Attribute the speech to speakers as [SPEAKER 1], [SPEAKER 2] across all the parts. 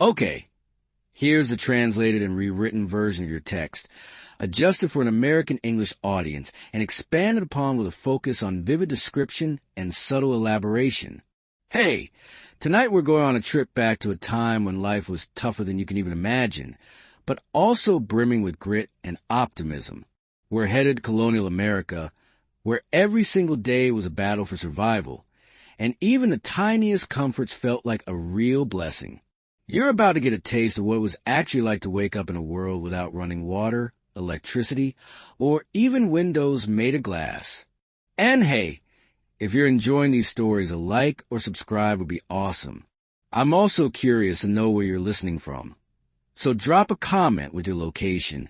[SPEAKER 1] Okay, here's the translated and rewritten version of your text, adjusted for an American English audience and expanded upon with a focus on vivid description and subtle elaboration. Hey, tonight we're going on a trip back to a time when life was tougher than you can even imagine, but also brimming with grit and optimism. We're headed to colonial America, where every single day was a battle for survival, and even the tiniest comforts felt like a real blessing. You're about to get a taste of what it was actually like to wake up in a world without running water, electricity, or even windows made of glass. And hey, if you're enjoying these stories, a like or subscribe would be awesome. I'm also curious to know where you're listening from. So drop a comment with your location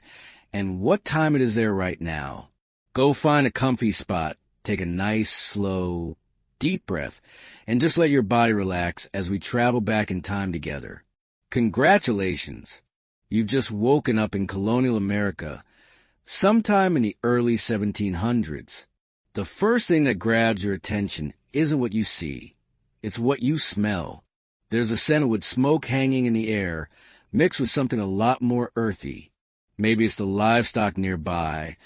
[SPEAKER 1] and what time it is there right now. Go find a comfy spot, take a nice, slow, deep breath, and just let your body relax as we travel back in time together. Congratulations! You've just woken up in colonial America, sometime in the early 1700s. The first thing that grabs your attention isn't what you see, it's what you smell. There's a scent of wood smoke hanging in the air, mixed with something a lot more earthy. Maybe it's the livestock nearby,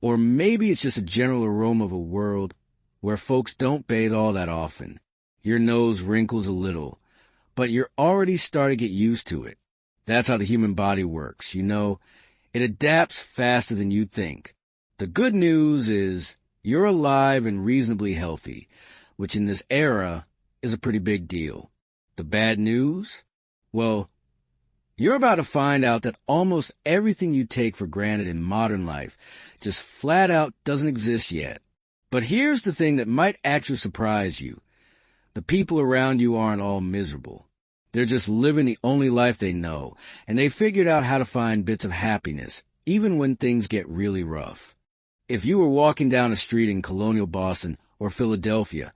[SPEAKER 1] or maybe it's just a general aroma of a world where folks don't bathe all that often. Your nose wrinkles a little, but you're already starting to get used to it. That's how the human body works, you know. It adapts faster than you'd think. The good news is you're alive and reasonably healthy, which in this era is a pretty big deal. The bad news? Well, you're about to find out that almost everything you take for granted in modern life just flat out doesn't exist yet. But here's the thing that might actually surprise you. The people around you aren't all miserable. They're just living the only life they know, and they figured out how to find bits of happiness, even when things get really rough. If you were walking down a street in colonial Boston or Philadelphia,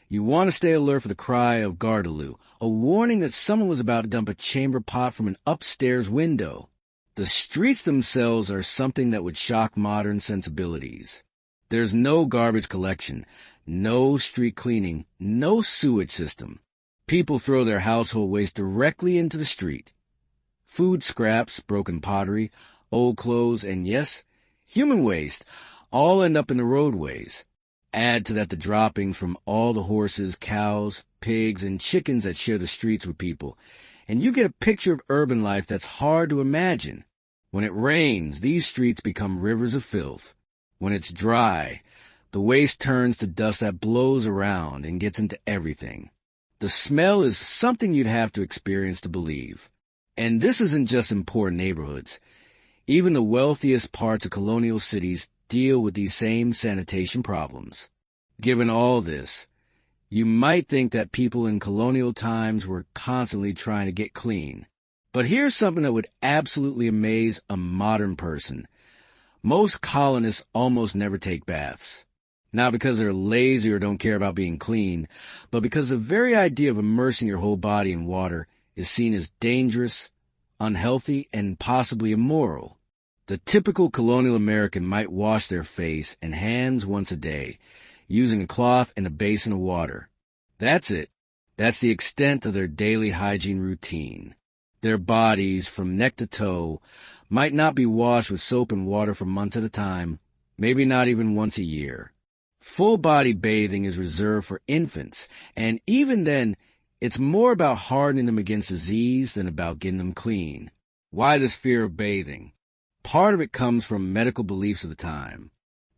[SPEAKER 1] you want to stay alert for the cry of Gardaloo, a warning that someone was about to dump a chamber pot from an upstairs window. The streets themselves are something that would shock modern sensibilities. There's no garbage collection, no street cleaning, no sewage system. People throw their household waste directly into the street. Food scraps, broken pottery, old clothes, and yes, human waste all end up in the roadways. Add to that the droppings from all the horses, cows, pigs, and chickens that share the streets with people, and you get a picture of urban life that's hard to imagine. When it rains, these streets become rivers of filth. When it's dry, the waste turns to dust that blows around and gets into everything. The smell is something you'd have to experience to believe. And this isn't just in poor neighborhoods. Even the wealthiest parts of colonial cities deal with these same sanitation problems. Given all this, you might think that people in colonial times were constantly trying to get clean. But here's something that would absolutely amaze a modern person. Most colonists almost never take baths. Not because they're lazy or don't care about being clean, but because the very idea of immersing your whole body in water is seen as dangerous, unhealthy, and possibly immoral. The typical colonial American might wash their face and hands once a day, using a cloth and a basin of water. That's it. That's the extent of their daily hygiene routine. Their bodies, from neck to toe, might not be washed with soap and water for months at a time, maybe not even once a year. Full-body bathing is reserved for infants, and even then, it's more about hardening them against disease than about getting them clean. Why this fear of bathing? Part of it comes from medical beliefs of the time.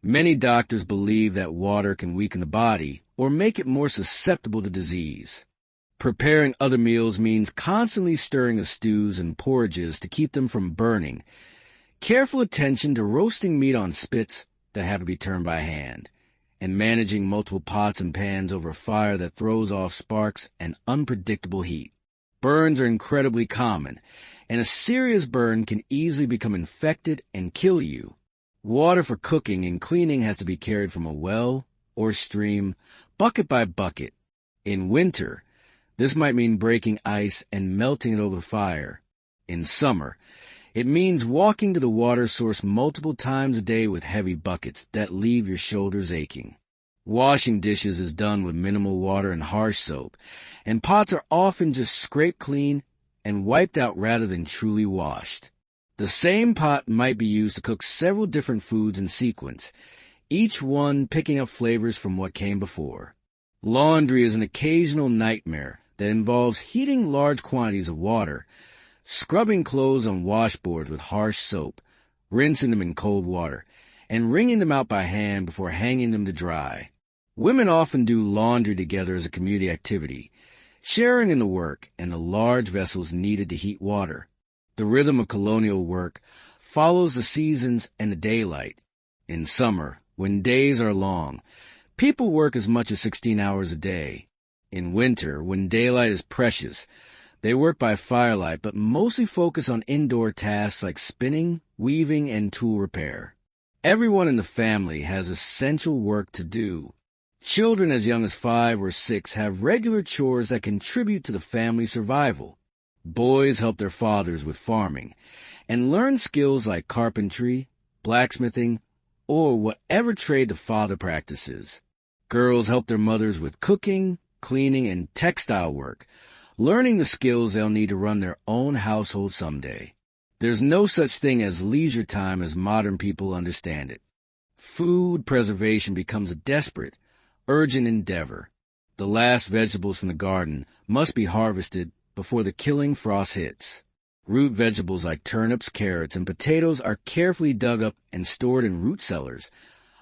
[SPEAKER 1] Many doctors believe that water can weaken the body or make it more susceptible to disease. Preparing other meals means constantly stirring the stews and porridges to keep them from burning. Careful attention to roasting meat on spits that have to be turned by hand, and managing multiple pots and pans over a fire that throws off sparks and unpredictable heat. Burns are incredibly common, and a serious burn can easily become infected and kill you. Water for cooking and cleaning has to be carried from a well or stream, bucket by bucket. In winter, this might mean breaking ice and melting it over the fire. In summer, it means walking to the water source multiple times a day with heavy buckets that leave your shoulders aching. Washing dishes is done with minimal water and harsh soap, and pots are often just scraped clean and wiped out rather than truly washed. The same pot might be used to cook several different foods in sequence, each one picking up flavors from what came before. Laundry is an occasional nightmare that involves heating large quantities of water, scrubbing clothes on washboards with harsh soap, rinsing them in cold water, and wringing them out by hand before hanging them to dry. Women often do laundry together as a community activity, sharing in the work and the large vessels needed to heat water. The rhythm of colonial work follows the seasons and the daylight. In summer, when days are long, people work as much as 16 hours a day. In winter, when daylight is precious, they work by firelight but mostly focus on indoor tasks like spinning, weaving, and tool repair. Everyone in the family has essential work to do. Children as young as 5 or 6 have regular chores that contribute to the family's survival. Boys help their fathers with farming and learn skills like carpentry, blacksmithing, or whatever trade the father practices. Girls help their mothers with cooking, cleaning, and textile work, learning the skills they'll need to run their own household someday. There's no such thing as leisure time as modern people understand it. Food preservation becomes a desperate, urgent endeavor. The last vegetables from the garden must be harvested before the killing frost hits. Root vegetables like turnips, carrots, and potatoes are carefully dug up and stored in root cellars,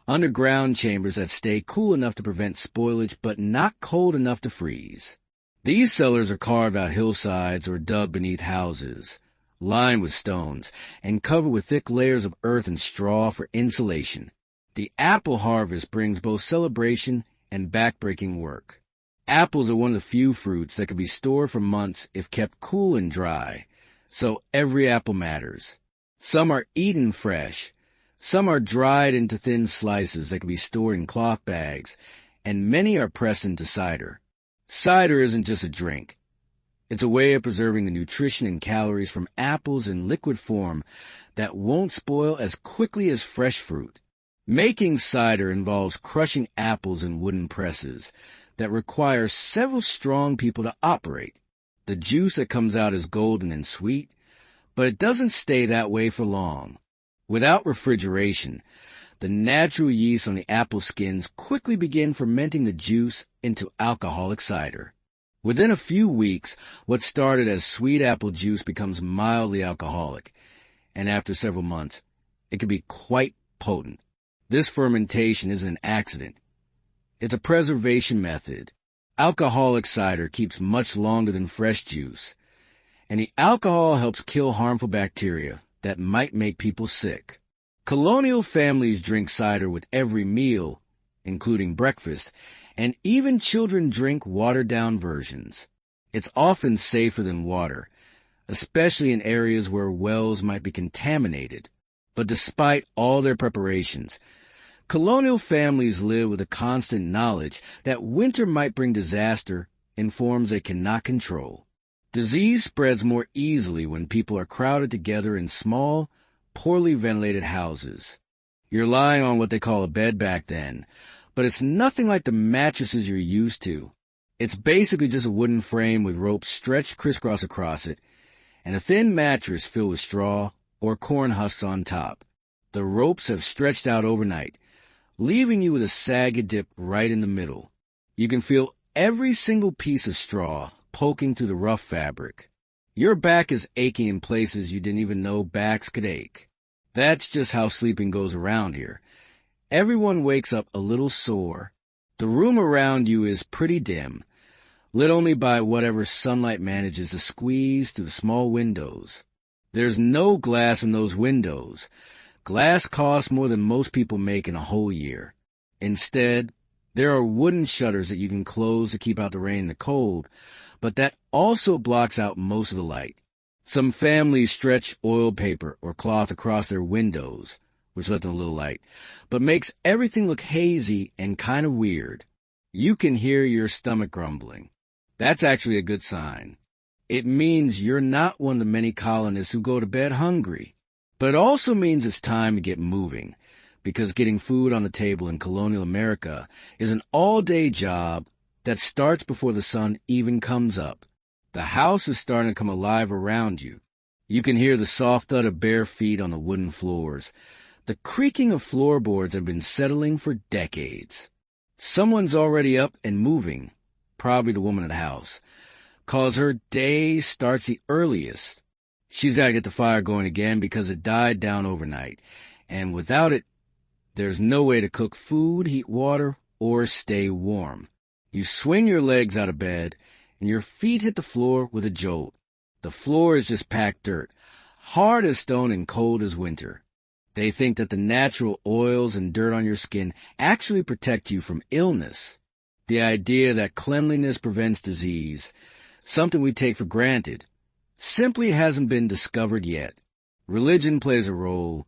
[SPEAKER 1] underground chambers that stay cool enough to prevent spoilage but not cold enough to freeze. These cellars are carved out hillsides or dug beneath houses, lined with stones, and covered with thick layers of earth and straw for insulation. The apple harvest brings both celebration and backbreaking work. Apples are one of the few fruits that can be stored for months if kept cool and dry, so every apple matters. Some are eaten fresh, some are dried into thin slices that can be stored in cloth bags, and many are pressed into cider. Cider isn't just a drink. It's a way of preserving the nutrition and calories from apples in liquid form that won't spoil as quickly as fresh fruit. Making cider involves crushing apples in wooden presses that require several strong people to operate. The juice that comes out is golden and sweet, but it doesn't stay that way for long. Without refrigeration, the natural yeast on the apple skins quickly begin fermenting the juice into alcoholic cider. Within a few weeks, what started as sweet apple juice becomes mildly alcoholic, and after several months, it can be quite potent. This fermentation isn't an accident. It's a preservation method. Alcoholic cider keeps much longer than fresh juice, and the alcohol helps kill harmful bacteria that might make people sick. Colonial families drink cider with every meal, including breakfast, and even children drink watered-down versions. It's often safer than water, especially in areas where wells might be contaminated. But despite all their preparations, colonial families live with a constant knowledge that winter might bring disaster in forms they cannot control. Disease spreads more easily when people are crowded together in small, poorly ventilated houses. You're lying on what they call a bed back then, but it's nothing like the mattresses you're used to. It's basically just a wooden frame with ropes stretched crisscross across it, and a thin mattress filled with straw or corn husks on top. The ropes have stretched out overnight, leaving you with a sagged dip right in the middle. You can feel every single piece of straw poking through the rough fabric. Your back is aching in places you didn't even know backs could ache. That's just how sleeping goes around here. Everyone wakes up a little sore. The room around you is pretty dim, lit only by whatever sunlight manages to squeeze through the small windows. There's no glass in those windows. Glass costs more than most people make in a whole year. Instead, there are wooden shutters that you can close to keep out the rain and the cold, but that also blocks out most of the light. Some families stretch oil paper or cloth across their windows, which lets in a little light, but makes everything look hazy and kind of weird. You can hear your stomach grumbling. That's actually a good sign. It means you're not one of the many colonists who go to bed hungry. But it also means it's time to get moving, because getting food on the table in colonial America is an all-day job that starts before the sun even comes up. The house is starting to come alive around you. You can hear the soft thud of bare feet on the wooden floors. The creaking of floorboards have been settling for decades. Someone's already up and moving, probably the woman of the house, 'cause her day starts the earliest. She's got to get the fire going again because it died down overnight, and without it, there's no way to cook food, heat water, or stay warm. You swing your legs out of bed, and your feet hit the floor with a jolt. The floor is just packed dirt, hard as stone and cold as winter. They think that the natural oils and dirt on your skin actually protect you from illness. The idea that cleanliness prevents disease, something we take for granted, simply hasn't been discovered yet. Religion plays a role,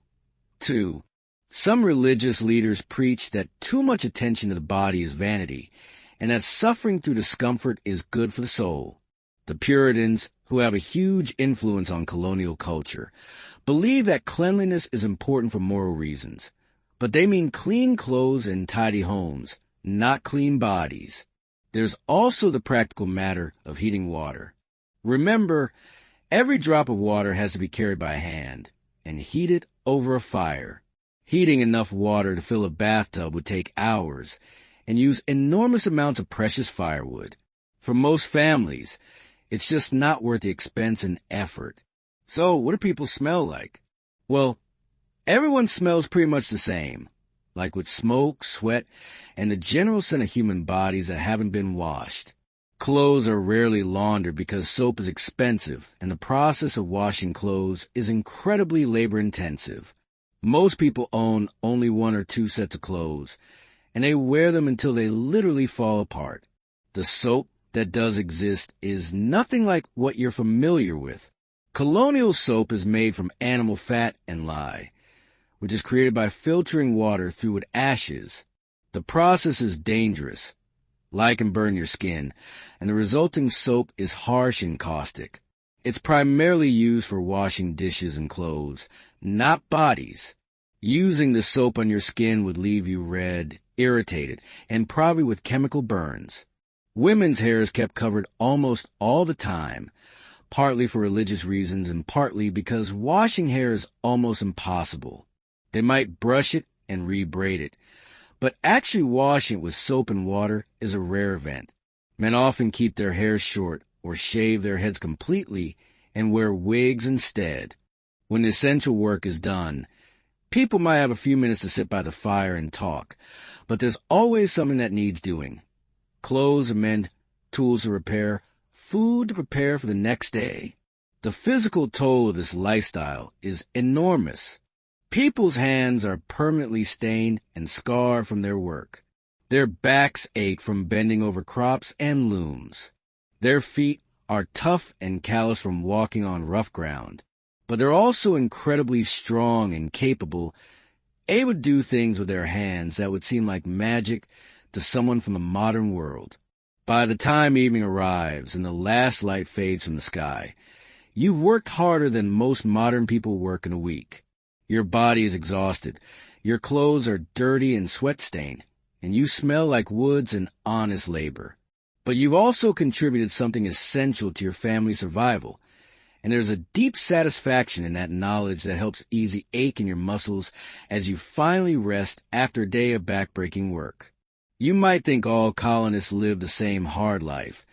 [SPEAKER 1] too. Some religious leaders preach that too much attention to the body is vanity, and that suffering through discomfort is good for the soul. The Puritans, who have a huge influence on colonial culture, believe that cleanliness is important for moral reasons, but they mean clean clothes and tidy homes, not clean bodies. There's also the practical matter of heating water. Remember, every drop of water has to be carried by hand and heated over a fire. Heating enough water to fill a bathtub would take hours and use enormous amounts of precious firewood. For most families, it's just not worth the expense and effort. So, what do people smell like? Well, everyone smells pretty much the same, like with smoke, sweat, and the general scent of human bodies that haven't been washed. Clothes are rarely laundered because soap is expensive, and the process of washing clothes is incredibly labor-intensive. Most people own only 1 or 2 sets of clothes, and they wear them until they literally fall apart. The soap that does exist is nothing like what you're familiar with. Colonial soap is made from animal fat and lye, which is created by filtering water through with ashes. The process is dangerous. Lye can burn your skin, and the resulting soap is harsh and caustic. It's primarily used for washing dishes and clothes, not bodies. Using the soap on your skin would leave you red, irritated, and probably with chemical burns. Women's hair is kept covered almost all the time, partly for religious reasons and partly because washing hair is almost impossible. They might brush it and re-braid it, but actually washing it with soap and water is a rare event. Men often keep their hair short or shave their heads completely and wear wigs instead. When the essential work is done, people might have a few minutes to sit by the fire and talk, but there's always something that needs doing. Clothes to mend, tools to repair, food to prepare for the next day. The physical toll of this lifestyle is enormous. People's hands are permanently stained and scarred from their work. Their backs ache from bending over crops and looms. Their feet are tough and callous from walking on rough ground. But they're also incredibly strong and capable, able to do things with their hands that would seem like magic to someone from the modern world. By the time evening arrives and the last light fades from the sky, you've worked harder than most modern people work in a week. Your body is exhausted, your clothes are dirty and sweat-stained, and you smell like woods and honest labor. But you've also contributed something essential to your family's survival, and there's a deep satisfaction in that knowledge that helps ease the ache in your muscles as you finally rest after a day of backbreaking work. You might think all colonists live the same hard life,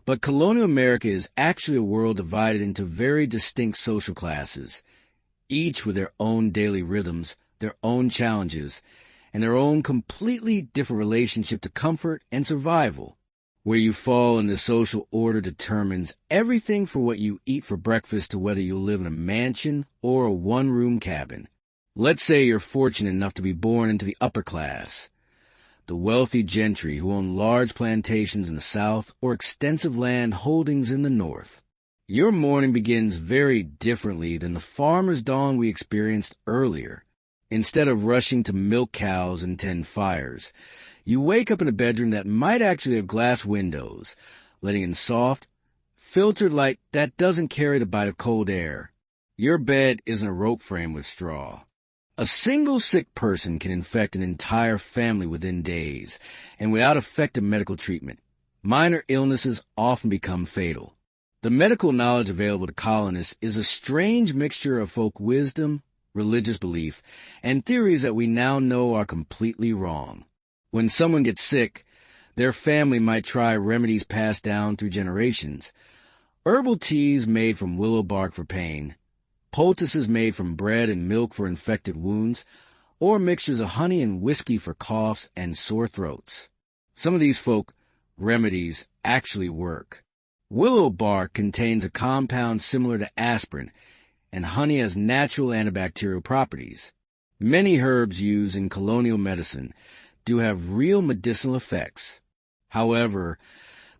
[SPEAKER 1] but colonial America is actually a world divided into very distinct social classes, each with their own daily rhythms, their own challenges, and their own completely different relationship to comfort and survival. Where you fall in the social order determines everything from what you eat for breakfast to whether you'll live in a mansion or a one-room cabin. Let's say you're fortunate enough to be born into the upper class, the wealthy gentry who own large plantations in the South or extensive land holdings in the North. Your morning begins very differently than the farmer's dawn we experienced earlier. Instead of rushing to milk cows and tend fires, you wake up in a bedroom that might actually have glass windows, letting in soft, filtered light that doesn't carry the bite of cold air. Your bed isn't a rope frame with straw. A single sick person can infect an entire family within days, and without effective medical treatment, minor illnesses often become fatal. The medical knowledge available to colonists is a strange mixture of folk wisdom, religious belief, and theories that we now know are completely wrong. When someone gets sick, their family might try remedies passed down through generations. Herbal teas made from willow bark for pain, poultices made from bread and milk for infected wounds, or mixtures of honey and whiskey for coughs and sore throats. Some of these folk remedies actually work. Willow bark contains a compound similar to aspirin, and honey has natural antibacterial properties. Many herbs used in colonial medicine do have real medicinal effects. However,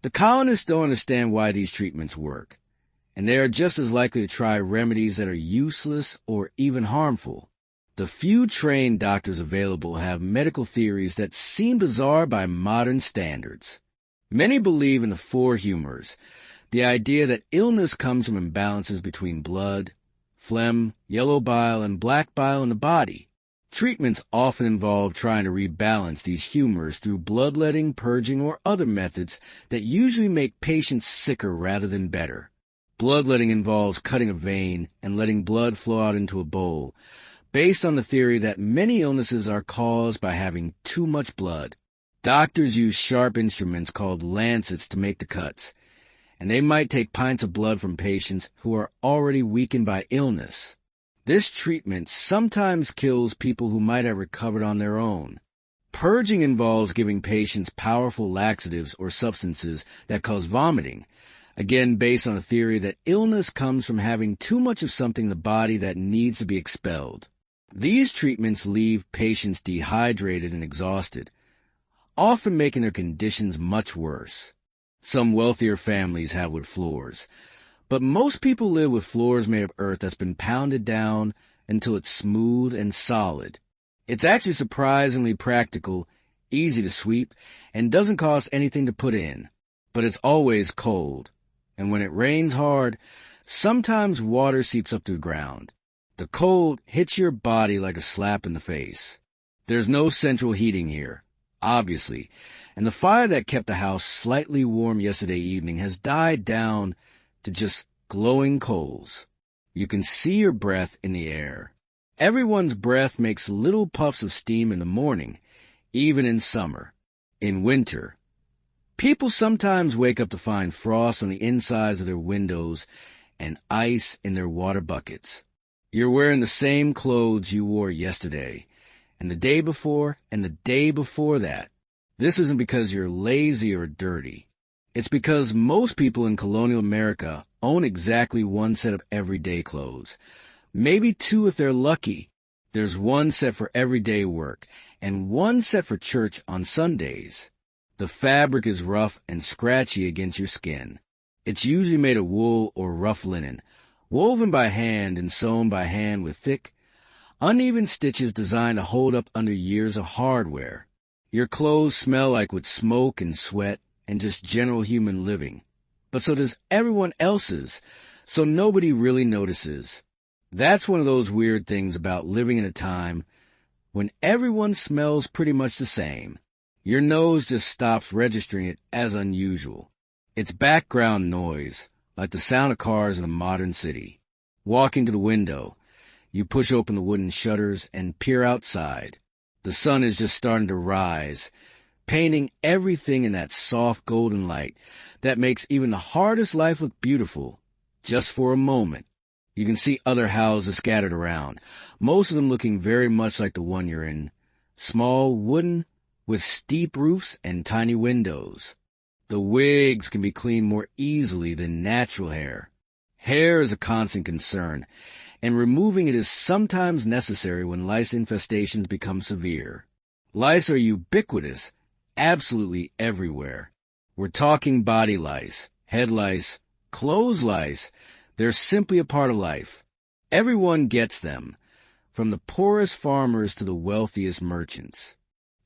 [SPEAKER 1] the colonists don't understand why these treatments work, and they are just as likely to try remedies that are useless or even harmful. The few trained doctors available have medical theories that seem bizarre by modern standards. Many believe in the four humors, the idea that illness comes from imbalances between blood, phlegm, yellow bile, and black bile in the body. Treatments often involve trying to rebalance these humors through bloodletting, purging, or other methods that usually make patients sicker rather than better. Bloodletting involves cutting a vein and letting blood flow out into a bowl, based on the theory that many illnesses are caused by having too much blood. Doctors use sharp instruments called lancets to make the cuts, and they might take pints of blood from patients who are already weakened by illness. This treatment sometimes kills people who might have recovered on their own. Purging involves giving patients powerful laxatives or substances that cause vomiting, again based on a theory that illness comes from having too much of something in the body that needs to be expelled. These treatments leave patients dehydrated and exhausted, often making their conditions much worse. Some wealthier families have wood floors, but most people live with floors made of earth that's been pounded down until it's smooth and solid. It's actually surprisingly practical, easy to sweep, and doesn't cost anything to put in. But it's always cold, and when it rains hard, sometimes water seeps up to the ground. The cold hits your body like a slap in the face. There's no central heating here, obviously, and the fire that kept the house slightly warm yesterday evening has died down to just glowing coals. You can see your breath in the air. Everyone's breath makes little puffs of steam in the morning, even in summer. In winter, people sometimes wake up to find frost on the insides of their windows and ice in their water buckets. You're wearing the same clothes you wore yesterday, and the day before, and the day before that. This isn't because you're lazy or dirty. It's because most people in colonial America own exactly one set of everyday clothes. Maybe two if they're lucky. There's one set for everyday work, and one set for church on Sundays. The fabric is rough and scratchy against your skin. It's usually made of wool or rough linen, woven by hand and sewn by hand with thick, uneven stitches designed to hold up under years of hardware. Your clothes smell like with smoke and sweat and just general human living. But so does everyone else's, so nobody really notices. That's one of those weird things about living in a time when everyone smells pretty much the same. Your nose just stops registering it as unusual. It's background noise, like the sound of cars in a modern city. Walking to the window, you push open the wooden shutters and peer outside. The sun is just starting to rise, painting everything in that soft golden light that makes even the hardest life look beautiful, just for a moment. You can see other houses scattered around, most of them looking very much like the one you're in. Small, wooden, with steep roofs and tiny windows. The wigs can be cleaned more easily than natural hair. Hair is a constant concern, and removing it is sometimes necessary when lice infestations become severe. Lice are ubiquitous, absolutely everywhere. We're talking body lice, head lice, clothes lice. They're simply a part of life. Everyone gets them, from the poorest farmers to the wealthiest merchants.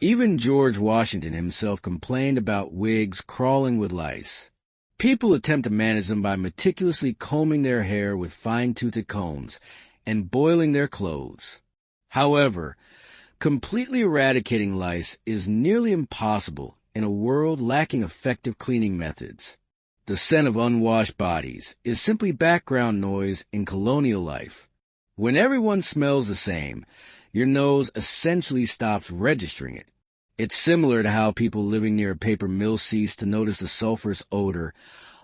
[SPEAKER 1] Even George Washington himself complained about wigs crawling with lice. People attempt to manage them by meticulously combing their hair with fine-toothed combs and boiling their clothes. However, completely eradicating lice is nearly impossible in a world lacking effective cleaning methods. The scent of unwashed bodies is simply background noise in colonial life. When everyone smells the same, your nose essentially stops registering it. It's similar to how people living near a paper mill cease to notice the sulfurous odor,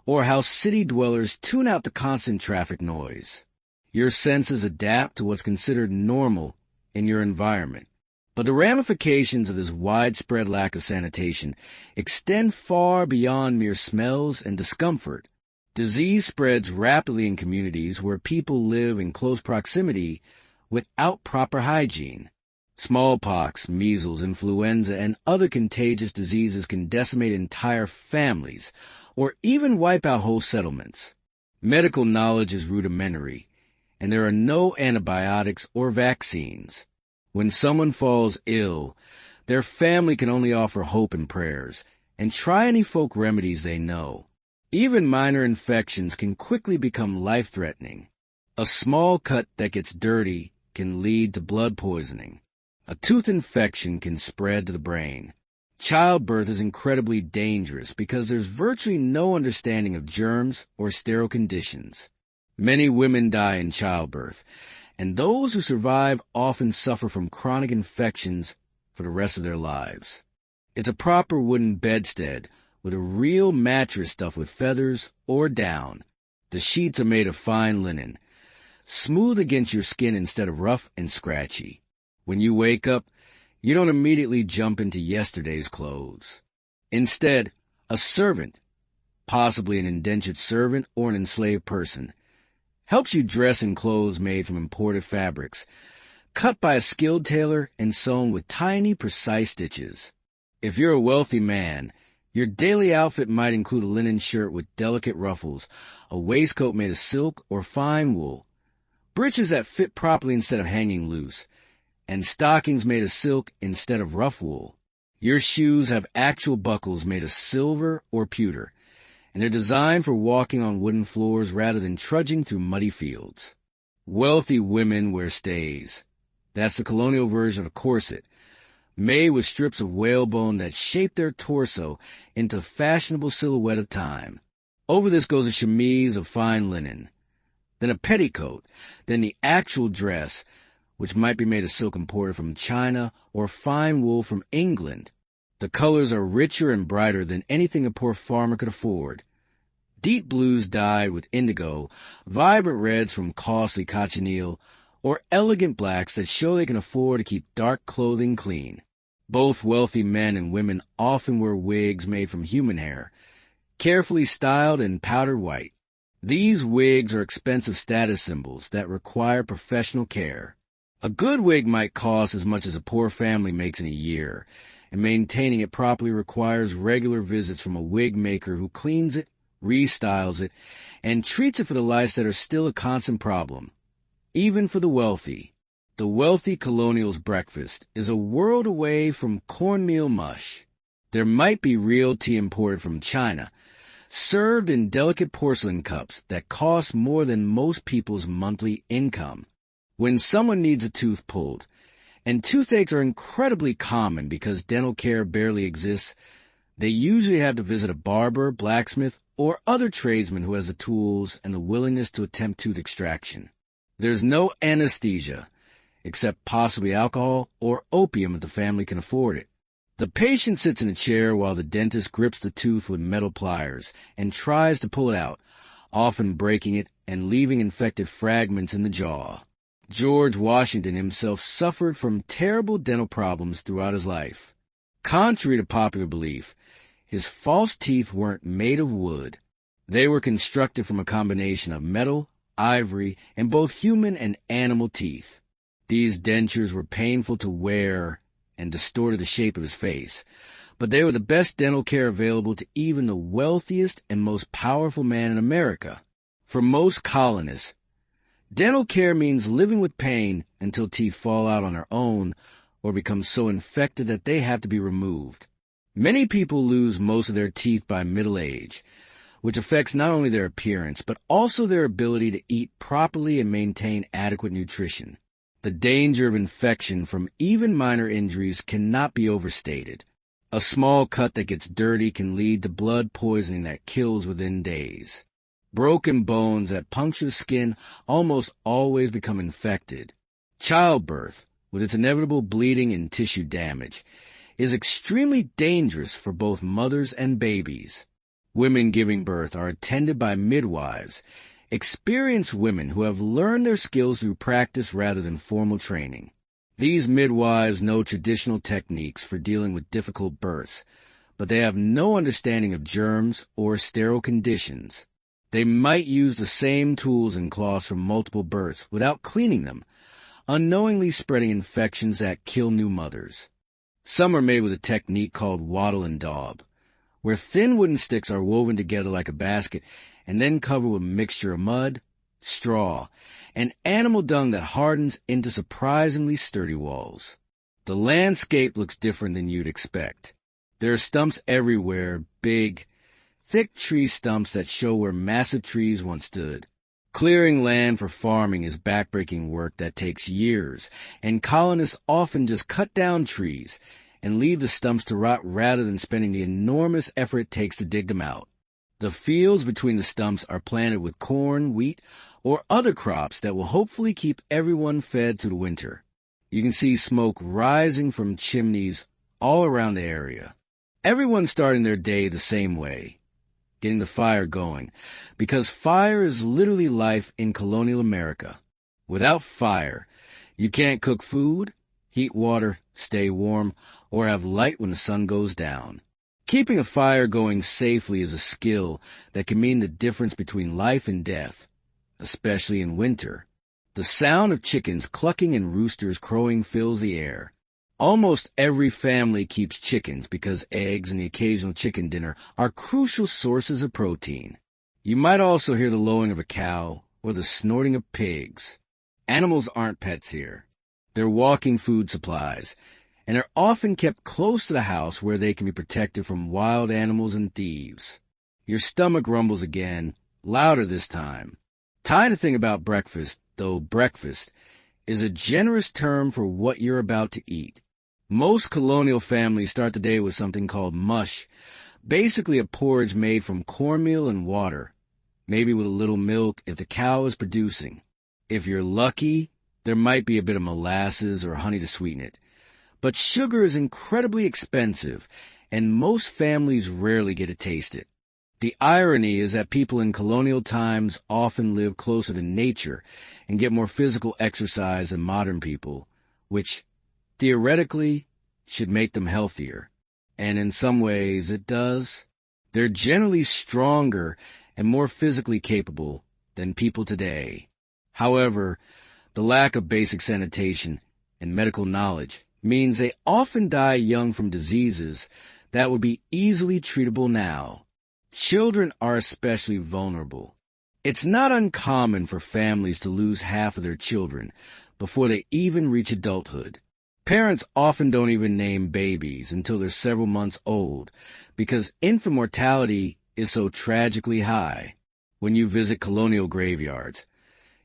[SPEAKER 1] or how city dwellers tune out the constant traffic noise. Your senses adapt to what's considered normal in your environment. But the ramifications of this widespread lack of sanitation extend far beyond mere smells and discomfort. Disease spreads rapidly in communities where people live in close proximity without proper hygiene. Smallpox, measles, influenza, and other contagious diseases can decimate entire families or even wipe out whole settlements. Medical knowledge is rudimentary, and there are no antibiotics or vaccines. When someone falls ill, their family can only offer hope and prayers, and try any folk remedies they know. Even minor infections can quickly become life-threatening. A small cut that gets dirty can lead to blood poisoning. A tooth infection can spread to the brain. Childbirth is incredibly dangerous because there's virtually no understanding of germs or sterile conditions. Many women die in childbirth, and those who survive often suffer from chronic infections for the rest of their lives. It's a proper wooden bedstead with a real mattress stuffed with feathers or down. The sheets are made of fine linen, smooth against your skin instead of rough and scratchy. When you wake up, you don't immediately jump into yesterday's clothes. Instead, a servant, possibly an indentured servant or an enslaved person, helps you dress in clothes made from imported fabrics, cut by a skilled tailor and sewn with tiny, precise stitches. If you're a wealthy man, your daily outfit might include a linen shirt with delicate ruffles, a waistcoat made of silk or fine wool, breeches that fit properly instead of hanging loose, and stockings made of silk instead of rough wool. Your shoes have actual buckles made of silver or pewter, and they're designed for walking on wooden floors rather than trudging through muddy fields. Wealthy women wear stays. That's the colonial version of a corset, made with strips of whalebone that shape their torso into a fashionable silhouette of time. Over this goes a chemise of fine linen, then a petticoat, then the actual dress, which might be made of silk imported from China or fine wool from England. The colors are richer and brighter than anything a poor farmer could afford. Deep blues dyed with indigo, vibrant reds from costly cochineal, or elegant blacks that show they can afford to keep dark clothing clean. Both wealthy men and women often wear wigs made from human hair, carefully styled and powdered white. These wigs are expensive status symbols that require professional care. A good wig might cost as much as a poor family makes in a year, and maintaining it properly requires regular visits from a wig maker who cleans it, restyles it, and treats it for the lice that are still a constant problem, even for the wealthy. The wealthy colonial's breakfast is a world away from cornmeal mush. There might be real tea imported from China, served in delicate porcelain cups that cost more than most people's monthly income. When someone needs a tooth pulled, and toothaches are incredibly common because dental care barely exists, they usually have to visit a barber, blacksmith, or other tradesman who has the tools and the willingness to attempt tooth extraction. There's no anesthesia, except possibly alcohol or opium if the family can afford it. The patient sits in a chair while the dentist grips the tooth with metal pliers and tries to pull it out, often breaking it and leaving infected fragments in the jaw. George Washington himself suffered from terrible dental problems throughout his life. Contrary to popular belief, his false teeth weren't made of wood. They were constructed from a combination of metal, ivory, and both human and animal teeth. These dentures were painful to wear and distorted the shape of his face, but they were the best dental care available to even the wealthiest and most powerful man in America. For most colonists, dental care means living with pain until teeth fall out on their own or become so infected that they have to be removed. Many people lose most of their teeth by middle age, which affects not only their appearance, but also their ability to eat properly and maintain adequate nutrition. The danger of infection from even minor injuries cannot be overstated. A small cut that gets dirty can lead to blood poisoning that kills within days. Broken bones that puncture the skin almost always become infected. Childbirth, with its inevitable bleeding and tissue damage, is extremely dangerous for both mothers and babies. Women giving birth are attended by midwives, experienced women who have learned their skills through practice rather than formal training. These midwives know traditional techniques for dealing with difficult births, but they have no understanding of germs or sterile conditions. They might use the same tools and cloths from multiple births without cleaning them, unknowingly spreading infections that kill new mothers. Some are made with a technique called wattle and daub, where thin wooden sticks are woven together like a basket and then covered with a mixture of mud, straw, and animal dung that hardens into surprisingly sturdy walls. The landscape looks different than you'd expect. There are stumps everywhere, big, thick tree stumps that show where massive trees once stood. Clearing land for farming is backbreaking work that takes years, and colonists often just cut down trees and leave the stumps to rot rather than spending the enormous effort it takes to dig them out. The fields between the stumps are planted with corn, wheat, or other crops that will hopefully keep everyone fed through the winter. You can see smoke rising from chimneys all around the area. Everyone's starting their day the same way, getting the fire going, because fire is literally life in colonial America. Without fire, you can't cook food, heat water, stay warm, or have light when the sun goes down. Keeping a fire going safely is a skill that can mean the difference between life and death, especially in winter. The sound of chickens clucking and roosters crowing fills the air. Almost every family keeps chickens because eggs and the occasional chicken dinner are crucial sources of protein. You might also hear the lowing of a cow or the snorting of pigs. Animals aren't pets here. They're walking food supplies, and are often kept close to the house where they can be protected from wild animals and thieves. Your stomach rumbles again, louder this time. Time to think about breakfast, though breakfast is a generous term for what you're about to eat. Most colonial families start the day with something called mush, basically a porridge made from cornmeal and water, maybe with a little milk if the cow is producing. If you're lucky, there might be a bit of molasses or honey to sweeten it. But sugar is incredibly expensive, and most families rarely get to taste it. The irony is that people in colonial times often live closer to nature and get more physical exercise than modern people, which, theoretically, should make them healthier. And in some ways it does. They're generally stronger and more physically capable than people today. However, the lack of basic sanitation and medical knowledge means they often die young from diseases that would be easily treatable now. Children are especially vulnerable. It's not uncommon for families to lose half of their children before they even reach adulthood. Parents often don't even name babies until they're several months old because infant mortality is so tragically high. When you visit colonial graveyards,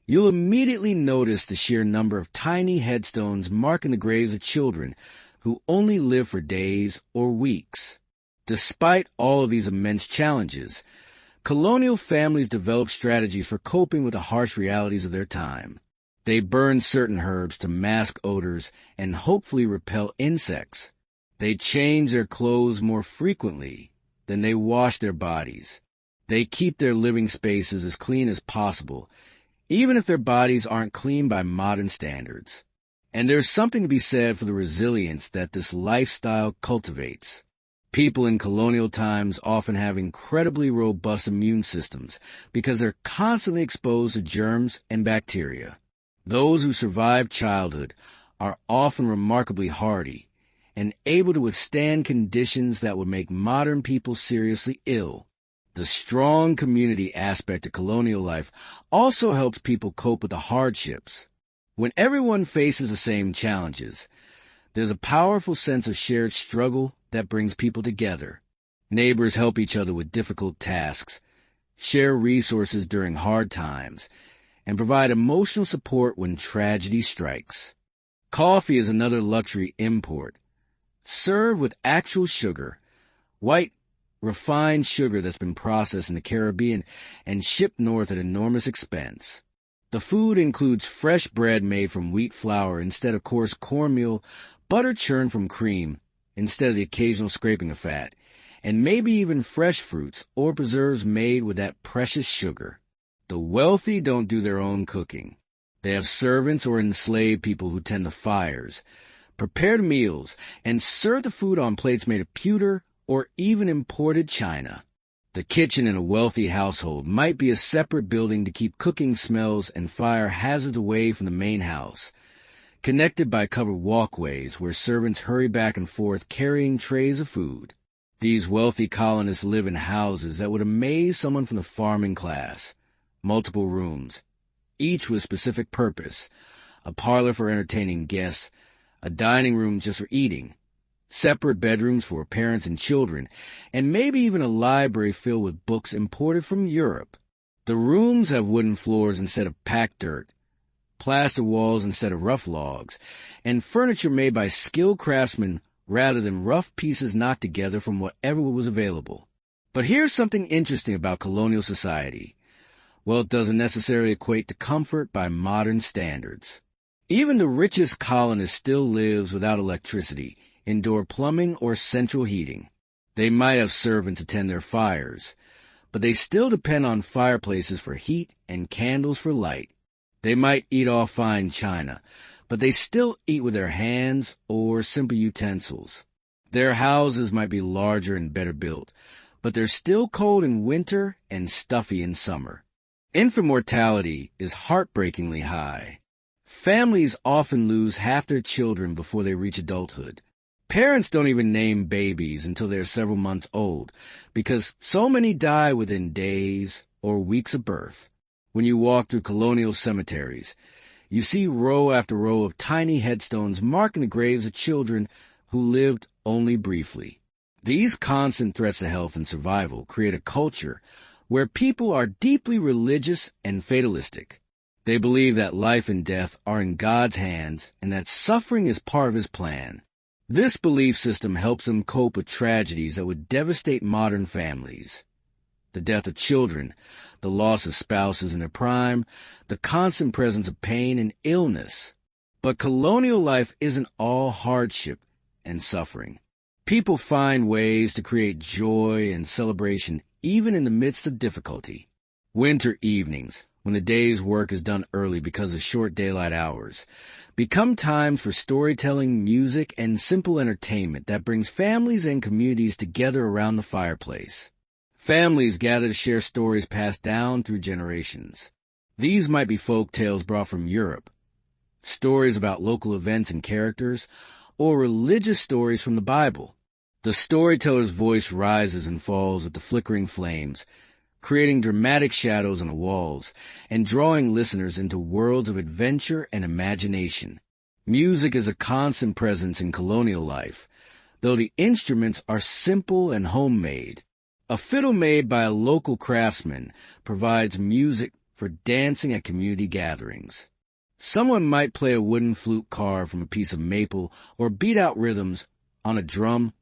[SPEAKER 1] you'll immediately notice the sheer number of tiny headstones marking the graves of children who only live for days or weeks. Despite all of these immense challenges, colonial families developed strategies for coping with the harsh realities of their time. They burned certain herbs to mask odors and hopefully repel insects. They changed their clothes more frequently than they washed their bodies. They keep their living spaces as clean as possible, even if their bodies aren't clean by modern standards. And there's something to be said for the resilience that this lifestyle cultivates. People in colonial times often have incredibly robust immune systems because they're constantly exposed to germs and bacteria. Those who survive childhood are often remarkably hardy and able to withstand conditions that would make modern people seriously ill. The strong community aspect of colonial life also helps people cope with the hardships. When everyone faces the same challenges, there's a powerful sense of shared struggle that brings people together. Neighbors help each other with difficult tasks, share resources during hard times, and provide emotional support when tragedy strikes. Coffee is another luxury import, served with actual sugar, white, refined sugar that's been processed in the Caribbean and shipped north at enormous expense. The food includes fresh bread made from wheat flour instead of coarse cornmeal, butter churned from cream instead of the occasional scraping of fat, and maybe even fresh fruits or preserves made with that precious sugar. The wealthy don't do their own cooking. They have servants or enslaved people who tend the fires, prepare the meals, and serve the food on plates made of pewter or even imported china. The kitchen in a wealthy household might be a separate building to keep cooking smells and fire hazards away from the main house, connected by covered walkways where servants hurry back and forth carrying trays of food. These wealthy colonists live in houses that would amaze someone from the farming class. Multiple rooms, each with specific purpose, a parlor for entertaining guests, a dining room just for eating, separate bedrooms for parents and children, and maybe even a library filled with books imported from Europe. The rooms have wooden floors instead of packed dirt, plaster walls instead of rough logs, and furniture made by skilled craftsmen rather than rough pieces knocked together from whatever was available. But here's something interesting about colonial society. Well, it doesn't necessarily equate to comfort by modern standards. Even the richest colonist still lives without electricity, indoor plumbing, or central heating. They might have servants attend their fires, but they still depend on fireplaces for heat and candles for light. They might eat off fine china, but they still eat with their hands or simple utensils. Their houses might be larger and better built, but they're still cold in winter and stuffy in summer. Infant mortality is heartbreakingly high. Families often lose half their children before they reach adulthood. Parents don't even name babies until they're several months old, because so many die within days or weeks of birth. When you walk through colonial cemeteries, you see row after row of tiny headstones marking the graves of children who lived only briefly. These constant threats to health and survival create a culture where people are deeply religious and fatalistic. They believe that life and death are in God's hands and that suffering is part of His plan. This belief system helps them cope with tragedies that would devastate modern families. The death of children, the loss of spouses in their prime, the constant presence of pain and illness. But colonial life isn't all hardship and suffering. People find ways to create joy and celebration even in the midst of difficulty. Winter evenings, when the day's work is done early because of short daylight hours, become times for storytelling, music, and simple entertainment that brings families and communities together around the fireplace. Families gather to share stories passed down through generations. These might be folk tales brought from Europe, stories about local events and characters, or religious stories from the Bible. The storyteller's voice rises and falls with the flickering flames, creating dramatic shadows on the walls and drawing listeners into worlds of adventure and imagination. Music is a constant presence in colonial life, though the instruments are simple and homemade. A fiddle made by a local craftsman provides music for dancing at community gatherings. Someone might play a wooden flute carved from a piece of maple or beat out rhythms on a drum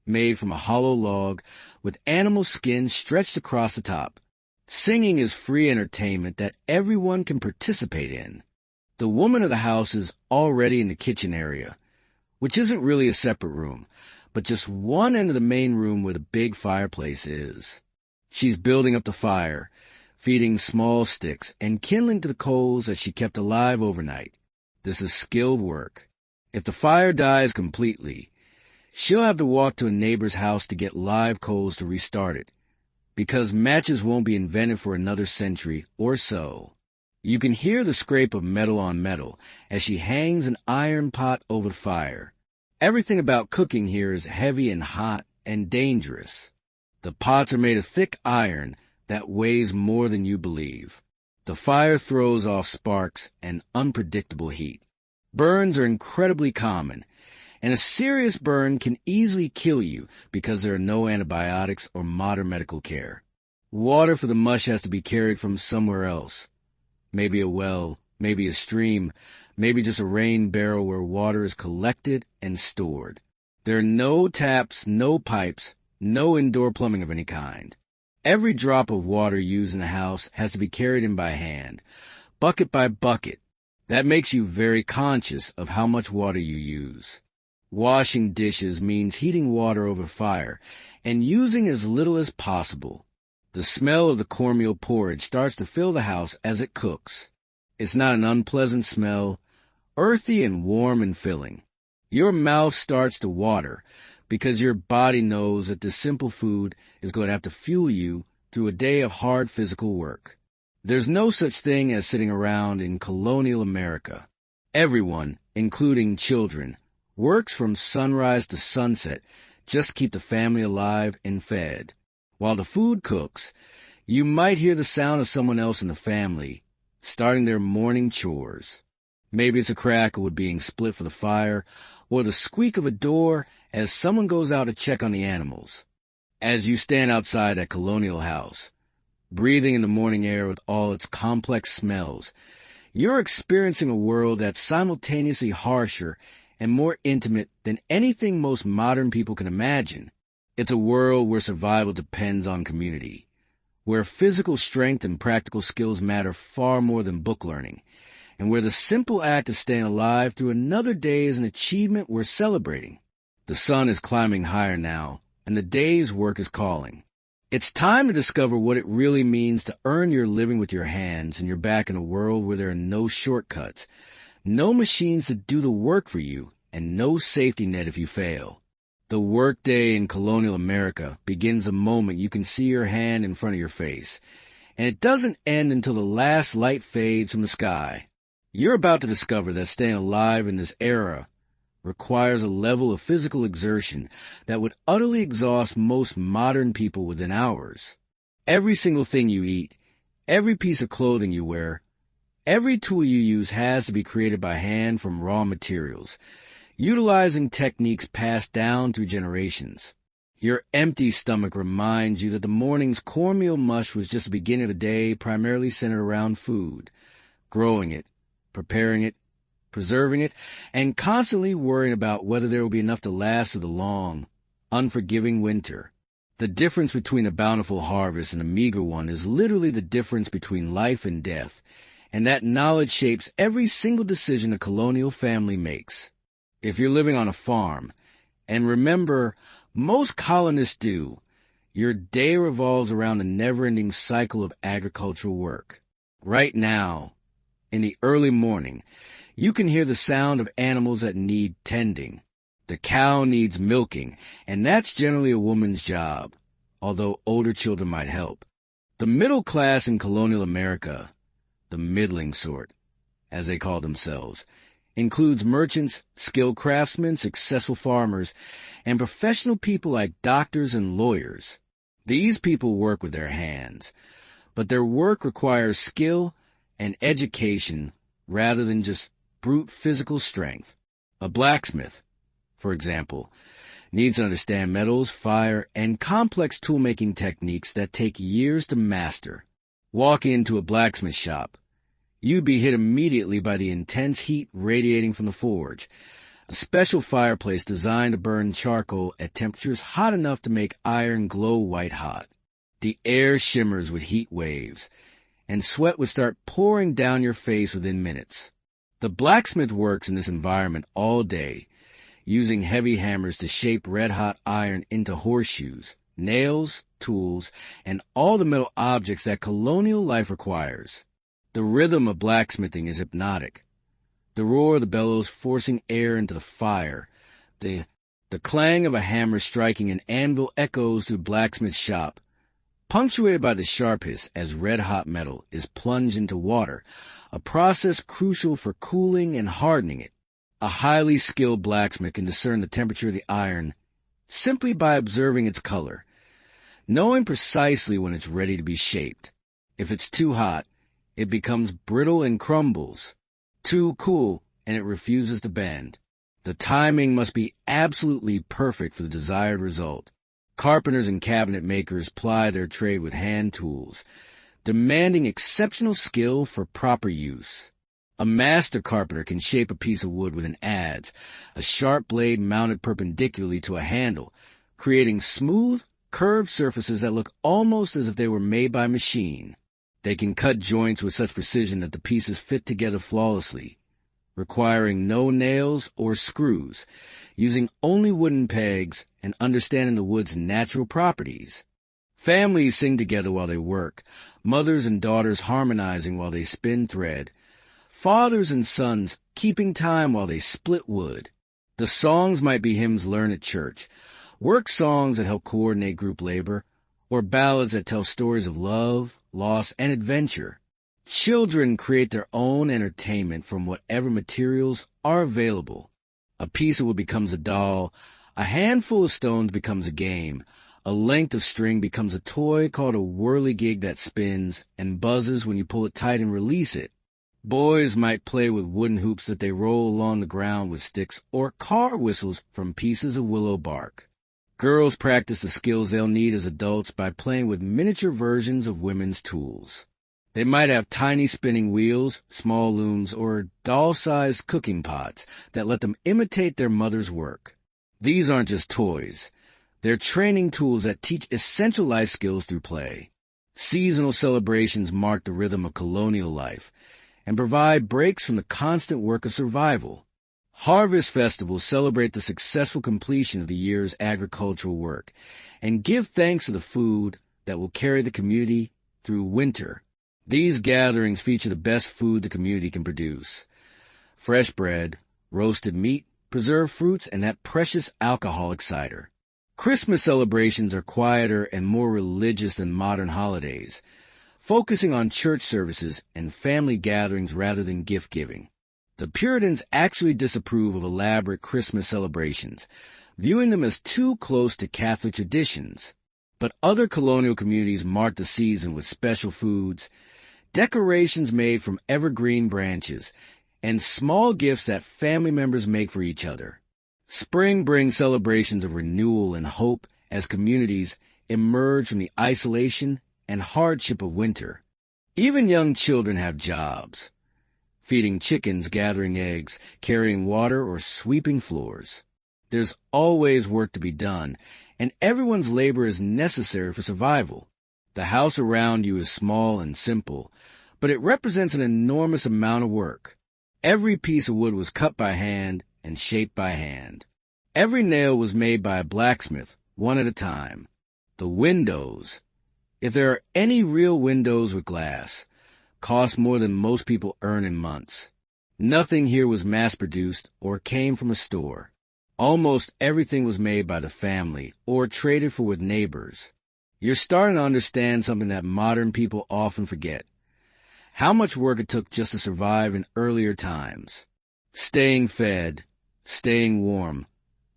[SPEAKER 1] made from a hollow log with animal skin stretched across the top. Singing is free entertainment that everyone can participate in. The woman of the house is already in the kitchen area, which isn't really a separate room, but just one end of the main room where the big fireplace is. She's building up the fire, feeding small sticks and kindling to the coals that she kept alive overnight. This is skilled work. If the fire dies completely, she'll have to walk to a neighbor's house to get live coals to restart it, because matches won't be invented for another century or so. You can hear the scrape of metal on metal as she hangs an iron pot over the fire. Everything about cooking here is heavy and hot and dangerous. The pots are made of thick iron that weighs more than you believe. The fire throws off sparks and unpredictable heat. Burns are incredibly common, and a serious burn can easily kill you because there are no antibiotics or modern medical care. Water for the mush has to be carried from somewhere else. Maybe a well, maybe a stream, maybe just a rain barrel where water is collected and stored. There are no taps, no pipes, no indoor plumbing of any kind. Every drop of water used in the house has to be carried in by hand, bucket by bucket. That makes you very conscious of how much water you use. Washing dishes means heating water over fire and using as little as possible. The smell of the cornmeal porridge starts to fill the house as it cooks. It's not an unpleasant smell, earthy and warm and filling. Your mouth starts to water because your body knows that this simple food is going to have to fuel you through a day of hard physical work. There's no such thing as sitting around in colonial America. Everyone, including children, works from sunrise to sunset just to keep the family alive and fed. While the food cooks, you might hear the sound of someone else in the family starting their morning chores. Maybe it's a crack of wood being split for the fire, or the squeak of a door as someone goes out to check on the animals. As you stand outside that colonial house, breathing in the morning air with all its complex smells, you're experiencing a world that's simultaneously harsher and more intimate than anything most modern people can imagine. It's a world where survival depends on community, where physical strength and practical skills matter far more than book learning, and where the simple act of staying alive through another day is an achievement worth celebrating. The sun is climbing higher now, and the day's work is calling. It's time to discover what it really means to earn your living with your hands, and you're back in a world where there are no shortcuts, no machines to do the work for you, and no safety net if you fail. The workday in colonial America begins the moment you can see your hand in front of your face, and it doesn't end until the last light fades from the sky. You're about to discover that staying alive in this era requires a level of physical exertion that would utterly exhaust most modern people within hours. Every single thing you eat, every piece of clothing you wear, every tool you use has to be created by hand from raw materials, utilizing techniques passed down through generations. Your empty stomach reminds you that the morning's cornmeal mush was just the beginning of a day primarily centered around food, growing it, preparing it, preserving it, and constantly worrying about whether there will be enough to last through the long, unforgiving winter. The difference between a bountiful harvest and a meager one is literally the difference between life and death, and that knowledge shapes every single decision a colonial family makes. If you're living on a farm, and remember, most colonists do, your day revolves around a never-ending cycle of agricultural work. Right now, in the early morning, you can hear the sound of animals that need tending. The cow needs milking, and that's generally a woman's job, although older children might help. The middle class in colonial America, the middling sort, as they call themselves, includes merchants, skilled craftsmen, successful farmers, and professional people like doctors and lawyers. These people work with their hands, but their work requires skill and education rather than just brute physical strength. A blacksmith, for example, needs to understand metals, fire, and complex tool-making techniques that take years to master. Walk into a blacksmith shop, you'd be hit immediately by the intense heat radiating from the forge, a special fireplace designed to burn charcoal at temperatures hot enough to make iron glow white hot. The air shimmers with heat waves, and sweat would start pouring down your face within minutes. The blacksmith works in this environment all day, using heavy hammers to shape red-hot iron into horseshoes, nails, tools, and all the metal objects that colonial life requires. The rhythm of blacksmithing is hypnotic. The roar of the bellows forcing air into the fire, the clang of a hammer striking an anvil echoes through the blacksmith's shop, punctuated by the sharp hiss as red-hot metal is plunged into water, a process crucial for cooling and hardening it. A highly skilled blacksmith can discern the temperature of the iron simply by observing its color, knowing precisely when it's ready to be shaped. If it's too hot, it becomes brittle and crumbles. Too cool, and it refuses to bend. The timing must be absolutely perfect for the desired result. Carpenters and cabinet makers ply their trade with hand tools, demanding exceptional skill for proper use. A master carpenter can shape a piece of wood with an adze, a sharp blade mounted perpendicularly to a handle, creating smooth, curved surfaces that look almost as if they were made by machine. They can cut joints with such precision that the pieces fit together flawlessly, requiring no nails or screws, using only wooden pegs and understanding the wood's natural properties. Families sing together while they work, mothers and daughters harmonizing while they spin thread, fathers and sons keeping time while they split wood. The songs might be hymns learned at church, work songs that help coordinate group labor, or ballads that tell stories of love, loss, and adventure. Children create their own entertainment from whatever materials are available. A piece of wood becomes a doll, a handful of stones becomes a game, a length of string becomes a toy called a whirligig that spins and buzzes when you pull it tight and release it. Boys might play with wooden hoops that they roll along the ground with sticks or car whistles from pieces of willow bark. Girls practice the skills they'll need as adults by playing with miniature versions of women's tools. They might have tiny spinning wheels, small looms, or doll-sized cooking pots that let them imitate their mother's work. These aren't just toys. They're training tools that teach essential life skills through play. Seasonal celebrations mark the rhythm of colonial life and provide breaks from the constant work of survival. Harvest festivals celebrate the successful completion of the year's agricultural work and give thanks to the food that will carry the community through winter. These gatherings feature the best food the community can produce: fresh bread, roasted meat, preserved fruits, and that precious alcoholic cider. Christmas celebrations are quieter and more religious than modern holidays, focusing on church services and family gatherings rather than gift-giving. The Puritans actually disapprove of elaborate Christmas celebrations, viewing them as too close to Catholic traditions. But other colonial communities mark the season with special foods, decorations made from evergreen branches, and small gifts that family members make for each other. Spring brings celebrations of renewal and hope as communities emerge from the isolation and hardship of winter. Even young children have jobs: feeding chickens, gathering eggs, carrying water, or sweeping floors. There's always work to be done, and everyone's labor is necessary for survival. The house around you is small and simple, but it represents an enormous amount of work. Every piece of wood was cut by hand and shaped by hand. Every nail was made by a blacksmith, one at a time. The windows, if there are any real windows with glass, cost more than most people earn in months. Nothing here was mass-produced or came from a store. Almost everything was made by the family or traded for with neighbors. You're starting to understand something that modern people often forget: how much work it took just to survive in earlier times. Staying fed, staying warm,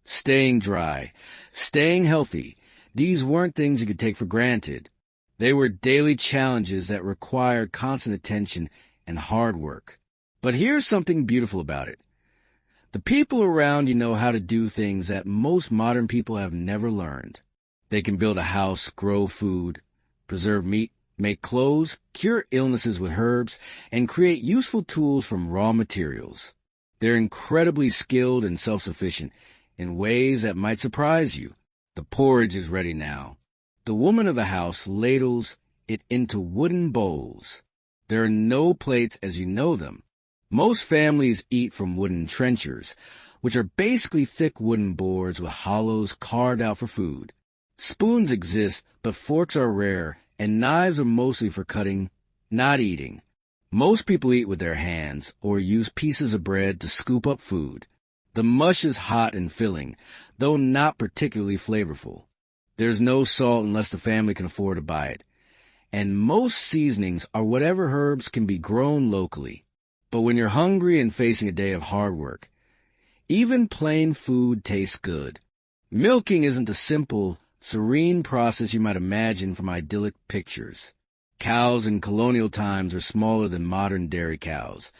[SPEAKER 1] staying dry, staying healthy, these weren't things you could take for granted. They were daily challenges that required constant attention and hard work. But here's something beautiful about it. The people around you know how to do things that most modern people have never learned. They can build a house, grow food, preserve meat, make clothes, cure illnesses with herbs, and create useful tools from raw materials. They're incredibly skilled and self-sufficient in ways that might surprise you. The porridge is ready now. The woman of the house ladles it into wooden bowls. There are no plates as you know them. Most families eat from wooden trenchers, which are basically thick wooden boards with hollows carved out for food. Spoons exist, but forks are rare, and knives are mostly for cutting, not eating. Most people eat with their hands or use pieces of bread to scoop up food. The mush is hot and filling, though not particularly flavorful. There's no salt unless the family can afford to buy it. And most seasonings are whatever herbs can be grown locally. But when you're hungry and facing a day of hard work, even plain food tastes good. Milking isn't the simple, serene process you might imagine from idyllic pictures. Cows in colonial times are smaller than modern dairy cows,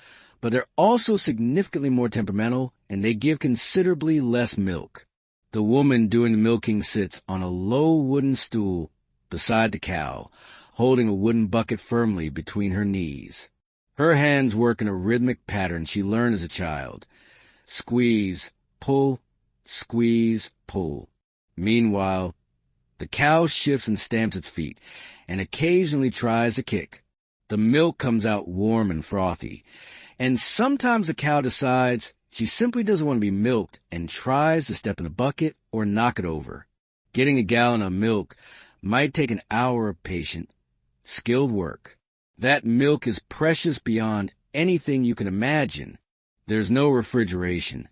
[SPEAKER 1] but they're also significantly more temperamental, and they give considerably less milk. The woman doing the milking sits on a low wooden stool beside the cow, holding a wooden bucket firmly between her knees. Her hands work in a rhythmic pattern she learned as a child. Squeeze, pull, squeeze, pull. Meanwhile, the cow shifts and stamps its feet, and occasionally tries to kick. The milk comes out warm and frothy, and sometimes the cow decides she simply doesn't want to be milked and tries to step in the bucket or knock it over. Getting a gallon of milk might take an hour of patient, skilled work. That milk is precious beyond anything you can imagine. There's no refrigeration,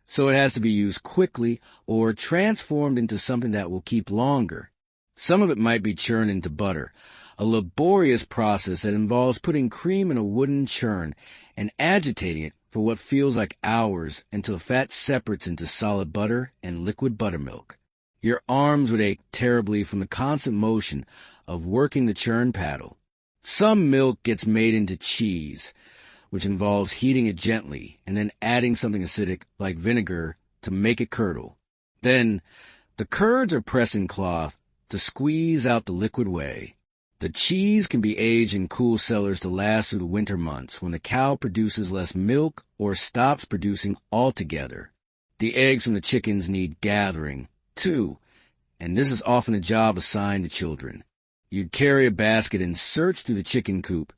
[SPEAKER 1] so it has to be used quickly or transformed into something that will keep longer. Some of it might be churned into butter, a laborious process that involves putting cream in a wooden churn and agitating it for what feels like hours until fat separates into solid butter and liquid buttermilk. Your arms would ache terribly from the constant motion of working the churn paddle. Some milk gets made into cheese, which involves heating it gently and then adding something acidic like vinegar to make it curdle. Then, the curds are pressed in cloth to squeeze out the liquid whey. The cheese can be aged in cool cellars to last through the winter months when the cow produces less milk or stops producing altogether. The eggs from the chickens need gathering, too, and this is often a job assigned to children. You'd carry a basket and search through the chicken coop,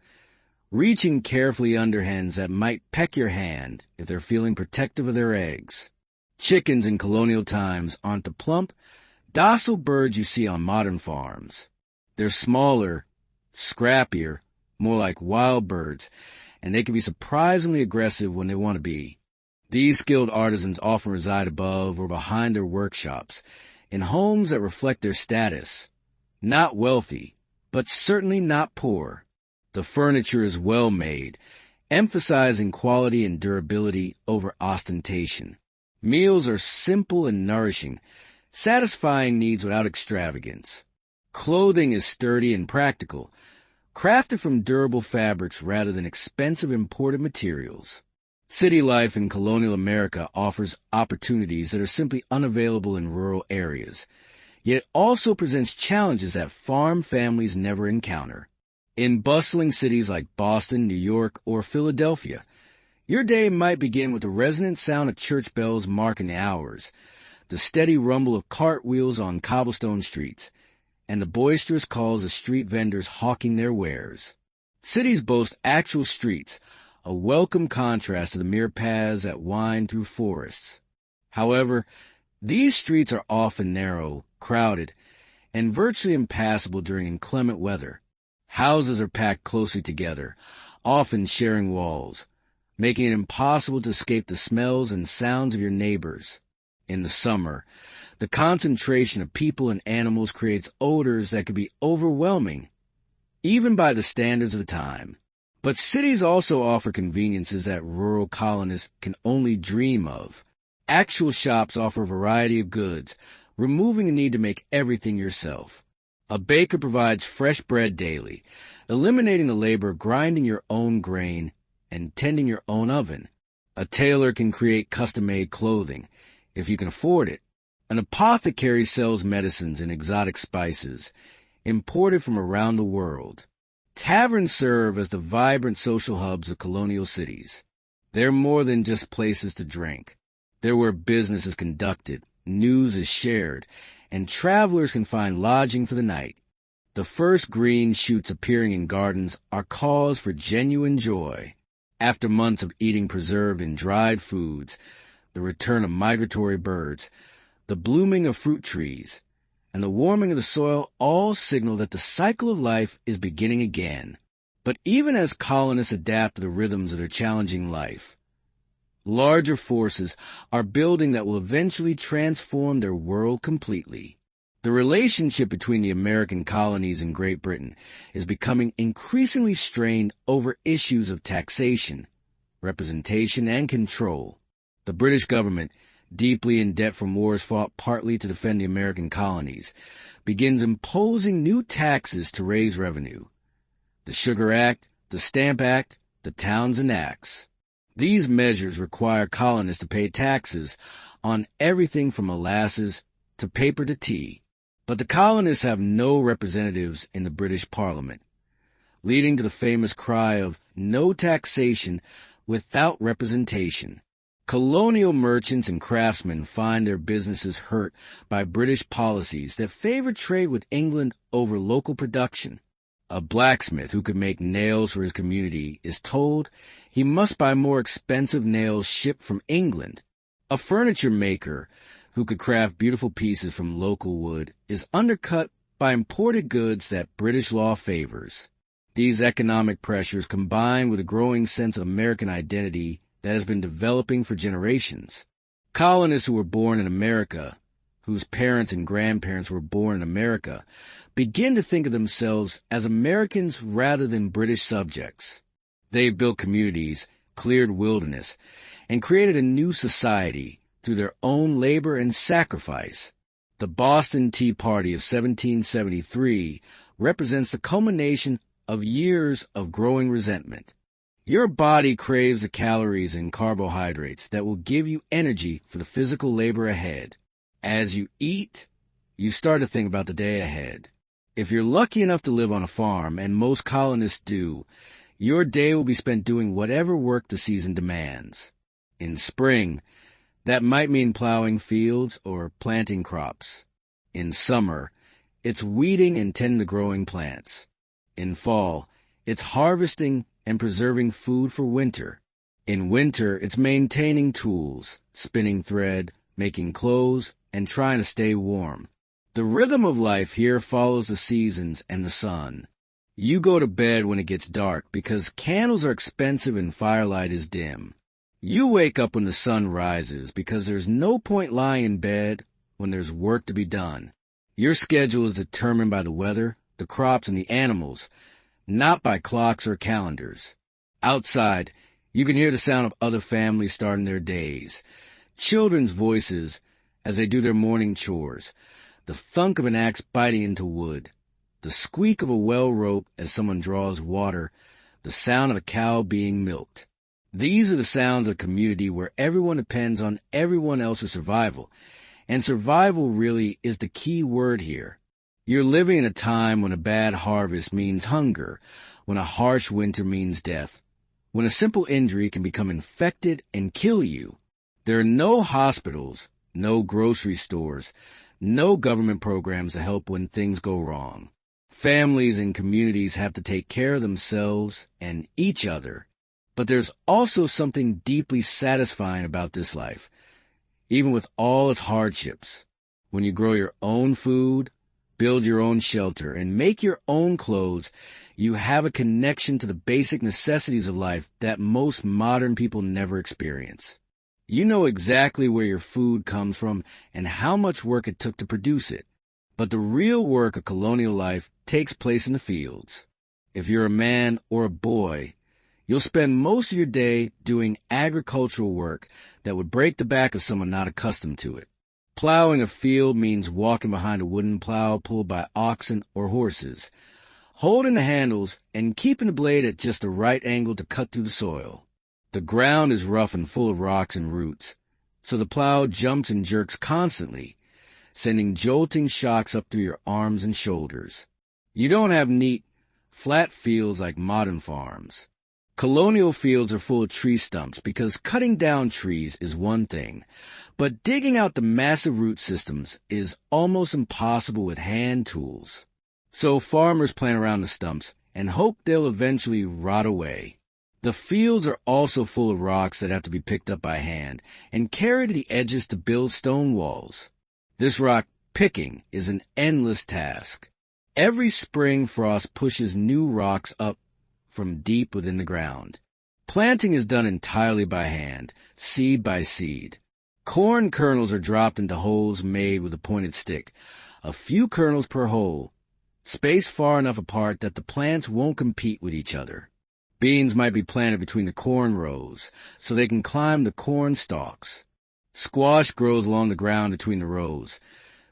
[SPEAKER 1] reaching carefully under hens that might peck your hand if they're feeling protective of their eggs. Chickens in colonial times aren't the plump, docile birds you see on modern farms. They're smaller, scrappier, more like wild birds, and they can be surprisingly aggressive when they want to be. These skilled artisans often reside above or behind their workshops, in homes that reflect their status. Not wealthy, but certainly not poor. The furniture is well made, emphasizing quality and durability over ostentation. Meals are simple and nourishing, satisfying needs without extravagance. Clothing is sturdy and practical, crafted from durable fabrics rather than expensive imported materials. City life in colonial America offers opportunities that are simply unavailable in rural areas, yet it also presents challenges that farm families never encounter. In bustling cities like Boston, New York, or Philadelphia, your day might begin with the resonant sound of church bells marking the hours, the steady rumble of cartwheels on cobblestone streets, and the boisterous calls of street vendors hawking their wares. Cities boast actual streets, a welcome contrast to the mere paths that wind through forests. However, these streets are often narrow, crowded, and virtually impassable during inclement weather. Houses are packed closely together, often sharing walls, making it impossible to escape the smells and sounds of your neighbors. In the summer, the concentration of people and animals creates odors that can be overwhelming, even by the standards of the time. But cities also offer conveniences that rural colonists can only dream of. Actual shops offer a variety of goods, removing the need to make everything yourself. A baker provides fresh bread daily, eliminating the labor of grinding your own grain and tending your own oven. A tailor can create custom-made clothing, if you can afford it. An apothecary sells medicines and exotic spices, imported from around the world. Taverns serve as the vibrant social hubs of colonial cities. They're more than just places to drink. They're where business is conducted, news is shared, and travelers can find lodging for the night. The first green shoots appearing in gardens are cause for genuine joy. After months of eating preserved and dried foods, the return of migratory birds, the blooming of fruit trees, and the warming of the soil all signal that the cycle of life is beginning again. But even as colonists adapt to the rhythms of their challenging life, larger forces are building that will eventually transform their world completely. The relationship between the American colonies and Great Britain is becoming increasingly strained over issues of taxation, representation, and control. The British government, deeply in debt from wars fought partly to defend the American colonies, begins imposing new taxes to raise revenue. The Sugar Act, the Stamp Act, the Townshend Acts. These measures require colonists to pay taxes on everything from molasses to paper to tea. But the colonists have no representatives in the British Parliament. leading to the famous cry of no taxation without representation. Colonial merchants and craftsmen find their businesses hurt by British policies that favor trade with England over local production. A blacksmith who could make nails for his community is told he must buy more expensive nails shipped from England. A furniture maker who could craft beautiful pieces from local wood is undercut by imported goods that British law favors. These economic pressures combine with a growing sense of American identity that has been developing for generations. Colonists who were born in America, whose parents and grandparents were born in America, begin to think of themselves as Americans rather than British subjects. They've built communities, cleared wilderness, and created a new society through their own labor and sacrifice. The Boston Tea Party of 1773 represents the culmination of years of growing resentment. Your body craves the calories and carbohydrates that will give you energy for the physical labor ahead. As you eat, you start to think about the day ahead. If you're lucky enough to live on a farm, and most colonists do, your day will be spent doing whatever work the season demands. In spring, that might mean plowing fields or planting crops. In summer, it's weeding and tending to growing plants. In fall, it's harvesting and preserving food for winter. In winter, it's maintaining tools, spinning thread, making clothes, and trying to stay warm. The rhythm of life here follows the seasons and the sun. You go to bed when it gets dark because candles are expensive and firelight is dim. You wake up when the sun rises because there's no point lying in bed when there's work to be done. Your schedule is determined by the weather, the crops, and the animals, not by clocks or calendars. Outside, you can hear the sound of other families starting their days, children's voices as they do their morning chores, the thunk of an axe biting into wood, the squeak of a well rope as someone draws water, the sound of a cow being milked. These are the sounds of a community where everyone depends on everyone else's survival, and survival really is the key word here. You're living in a time when a bad harvest means hunger, when a harsh winter means death, when a simple injury can become infected and kill you. There are no hospitals, no grocery stores, no government programs to help when things go wrong. Families and communities have to take care of themselves and each other. But there's also something deeply satisfying about this life, even with all its hardships. When you grow your own food, build your own shelter, and make your own clothes, you have a connection to the basic necessities of life that most modern people never experience. You know exactly where your food comes from and how much work it took to produce it. But the real work of colonial life takes place in the fields. If you're a man or a boy, you'll spend most of your day doing agricultural work that would break the back of someone not accustomed to it. Plowing a field means walking behind a wooden plow pulled by oxen or horses, holding the handles and keeping the blade at just the right angle to cut through the soil. The ground is rough and full of rocks and roots, so the plow jumps and jerks constantly, sending jolting shocks up through your arms and shoulders. You don't have neat, flat fields like modern farms. Colonial fields are full of tree stumps because cutting down trees is one thing, but digging out the massive root systems is almost impossible with hand tools. So farmers plant around the stumps and hope they'll eventually rot away. The fields are also full of rocks that have to be picked up by hand and carried to the edges to build stone walls. This rock picking is an endless task. Every spring frost pushes new rocks up from deep within the ground. Planting is done entirely by hand, seed by seed. Corn kernels are dropped into holes made with a pointed stick, a few kernels per hole, spaced far enough apart that the plants won't compete with each other. Beans might be planted between the corn rows, so they can climb the corn stalks. Squash grows along the ground between the rows,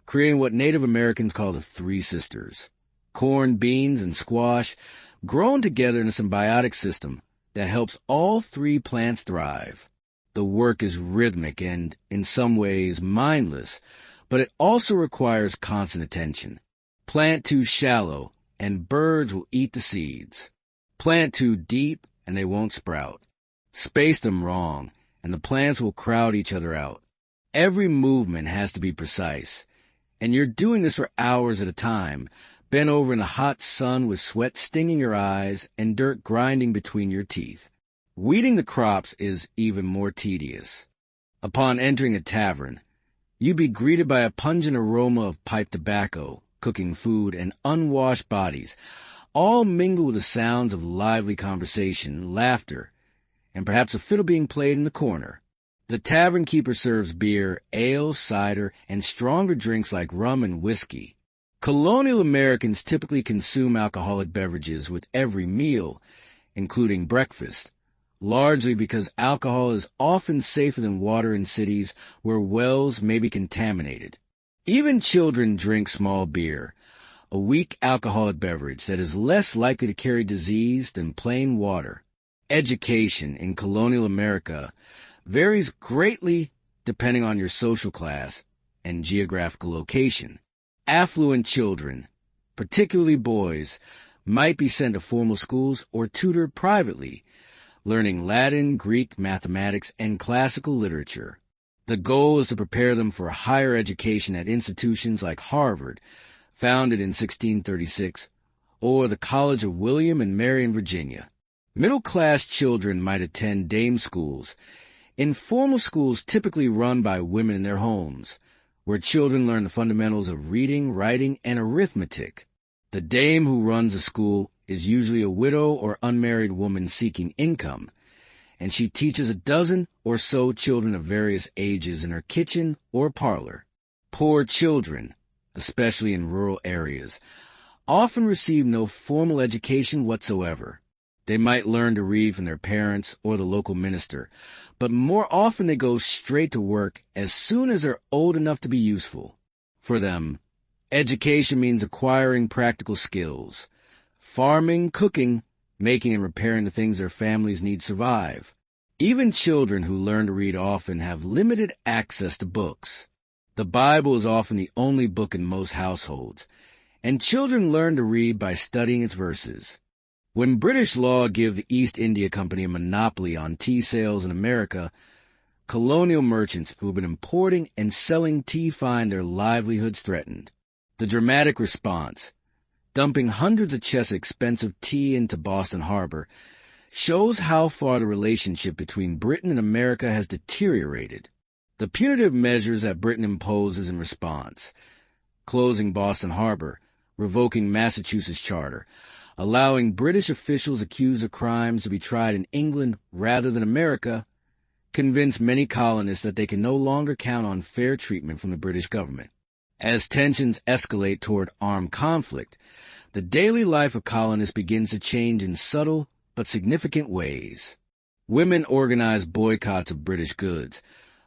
[SPEAKER 1] creating what Native Americans call the Three Sisters. Corn, beans, and squash grown together in a symbiotic system that helps all three plants thrive. The work is rhythmic and, in some ways, mindless, but it also requires constant attention. Plant too shallow, and birds will eat the seeds. Plant too deep and they won't sprout. Space them wrong and the plants will crowd each other out. Every movement has to be precise, and you're doing this for hours at a time, bent over in the hot sun with sweat stinging your eyes and dirt grinding between your teeth. Weeding the crops is even more tedious. Upon entering a tavern, you'd be greeted by a pungent aroma of pipe tobacco, cooking food, and unwashed bodies, all mingled with the sounds of lively conversation, laughter, and perhaps a fiddle being played in the corner. The tavern keeper serves beer, ale, cider, and stronger drinks like rum and whiskey. Colonial Americans typically consume alcoholic beverages with every meal, including breakfast, largely because alcohol is often safer than water in cities where wells may be contaminated. Even children drink small beer, a weak alcoholic beverage that is less likely to carry disease than plain water. Education in colonial America varies greatly depending on your social class and geographical location. Affluent children, particularly boys, might be sent to formal schools or tutored privately, learning Latin, Greek, mathematics, and classical literature. The goal is to prepare them for higher education at institutions like Harvard, founded in 1636, or the College of William and Mary in Virginia. Middle-class children might attend dame schools, informal schools typically run by women in their homes, where children learn the fundamentals of reading, writing, and arithmetic. The dame who runs a school is usually a widow or unmarried woman seeking income, and she teaches a dozen or so children of various ages in her kitchen or parlor. Poor children, especially in rural areas, often receive no formal education whatsoever. They might learn to read from their parents or the local minister, but more often they go straight to work as soon as they're old enough to be useful. For them, education means acquiring practical skills: farming, cooking, making and repairing the things their families need to survive. Even children who learn to read often have limited access to books. The Bible is often the only book in most households, and children learn to read by studying its verses. When British law gave the East India Company a monopoly on tea sales in America, colonial merchants who have been importing and selling tea find their livelihoods threatened. The dramatic response, dumping hundreds of chests of expensive tea into Boston Harbor, shows how far the relationship between Britain and America has deteriorated. The punitive measures that Britain imposes in response, closing Boston Harbor, revoking Massachusetts charter, allowing British officials accused of crimes to be tried in England rather than America, convinced many colonists that they can no longer count on fair treatment from the British government. As tensions escalate toward armed conflict, the daily life of colonists begins to change in subtle but significant ways. Women organize boycotts of British goods,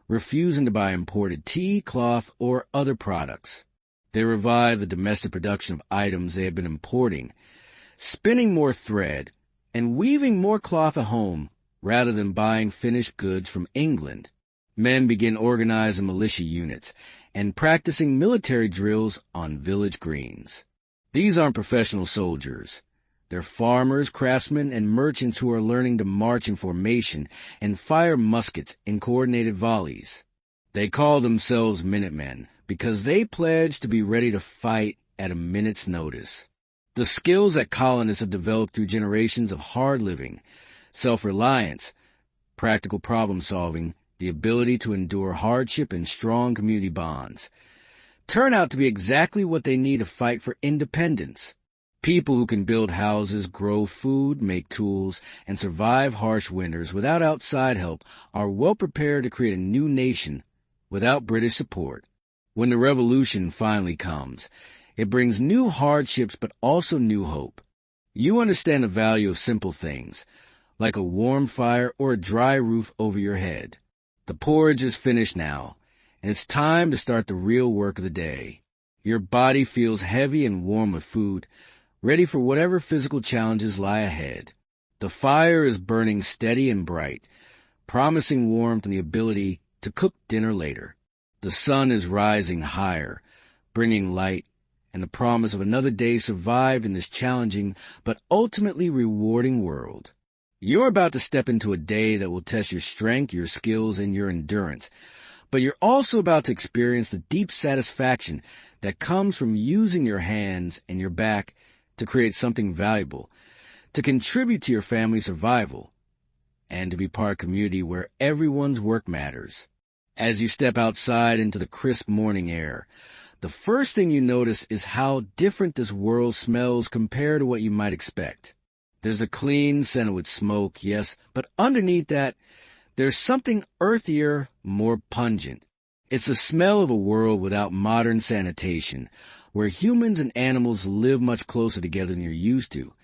[SPEAKER 1] refusing to buy imported tea, cloth, or other products. They revive the domestic production of items they had been importing, spinning more thread, and weaving more cloth at home rather than buying finished goods from England. Men begin organizing militia units and practicing military drills on village greens. These aren't professional soldiers. They're farmers, craftsmen, and merchants who are learning to march in formation and fire muskets in coordinated volleys. They call themselves Minutemen because they pledge to be ready to fight at a minute's notice. The skills that colonists have developed through generations of hard living, self-reliance, practical problem-solving, the ability to endure hardship and strong community bonds, turn out to be exactly what they need to fight for independence. People who can build houses, grow food, make tools, and survive harsh winters without outside help are well prepared to create a new nation without British support. When the revolution finally comes, it brings new hardships but also new hope. You understand the value of simple things, like a warm fire or a dry roof over your head. The porridge is finished now, and it's time to start the real work of the day. Your body feels heavy and warm with food, ready for whatever physical challenges lie ahead. The fire is burning steady and bright, promising warmth and the ability to cook dinner later. The sun is rising higher, bringing light, and the promise of another day survived in this challenging but ultimately rewarding world. You're about to step into a day that will test your strength, your skills, and your endurance, but you're also about to experience the deep satisfaction that comes from using your hands and your back to create something valuable, to contribute to your family's survival, and to be part of a community where everyone's work matters. As you step outside into the crisp morning air, the first thing you notice is how different this world smells compared to what you might expect. There's a clean scented with smoke, yes, but underneath that, there's something earthier, more pungent. It's the smell of a world without modern sanitation, where humans and animals live much closer together than you're used to,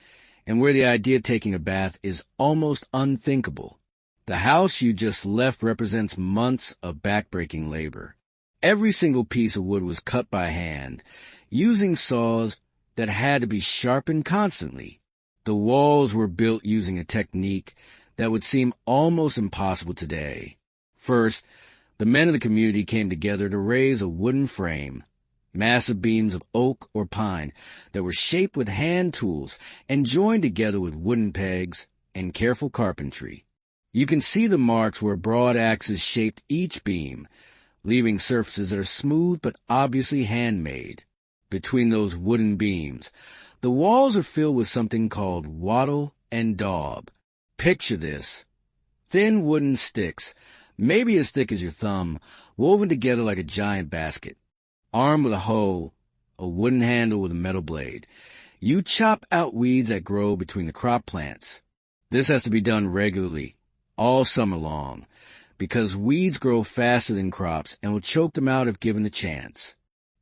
[SPEAKER 1] and where the idea of taking a bath is almost unthinkable. The house you just left represents months of backbreaking labor. Every single piece of wood was cut by hand, using saws that had to be sharpened constantly. The walls were built using a technique that would seem almost impossible today. First, the men of the community came together to raise a wooden frame, massive beams of oak or pine that were shaped with hand tools and joined together with wooden pegs and careful carpentry. You can see the marks where broad axes shaped each beam, leaving surfaces that are smooth but obviously handmade. Between those wooden beams, the walls are filled with something called wattle and daub. Picture this. Thin wooden sticks, maybe as thick as your thumb, woven together like a giant basket. Armed with a hoe, a wooden handle with a metal blade, you chop out weeds that grow between the crop plants. This has to be done regularly, all summer long, because weeds grow faster than crops and will choke them out if given the chance.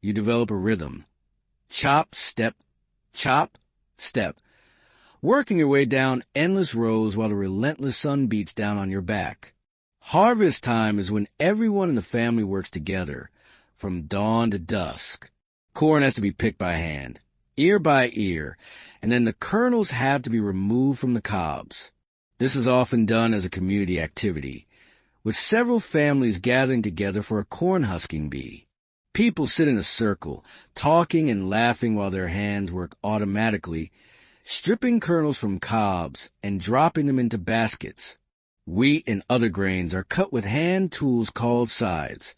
[SPEAKER 1] You develop a rhythm. Chop, step, working your way down endless rows while the relentless sun beats down on your back. Harvest time is when everyone in the family works together, from dawn to dusk. Corn has to be picked by hand, ear by ear, and then the kernels have to be removed from the cobs. This is often done as a community activity, with several families gathering together for a corn husking bee. People sit in a circle, talking and laughing while their hands work automatically, stripping kernels from cobs and dropping them into baskets. Wheat and other grains are cut with hand tools called scythes,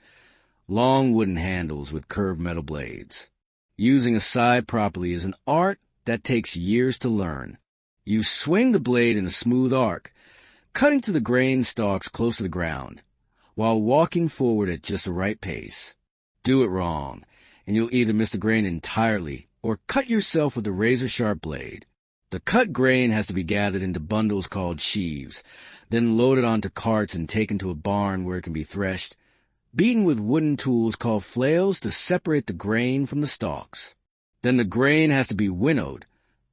[SPEAKER 1] long wooden handles with curved metal blades. Using a scythe properly is an art that takes years to learn. You swing the blade in a smooth arc, cutting to the grain stalks close to the ground, while walking forward at just the right pace. Do it wrong, and you'll either miss the grain entirely or cut yourself with a razor-sharp blade. The cut grain has to be gathered into bundles called sheaves, then loaded onto carts and taken to a barn where it can be threshed, beaten with wooden tools called flails to separate the grain from the stalks. Then the grain has to be winnowed,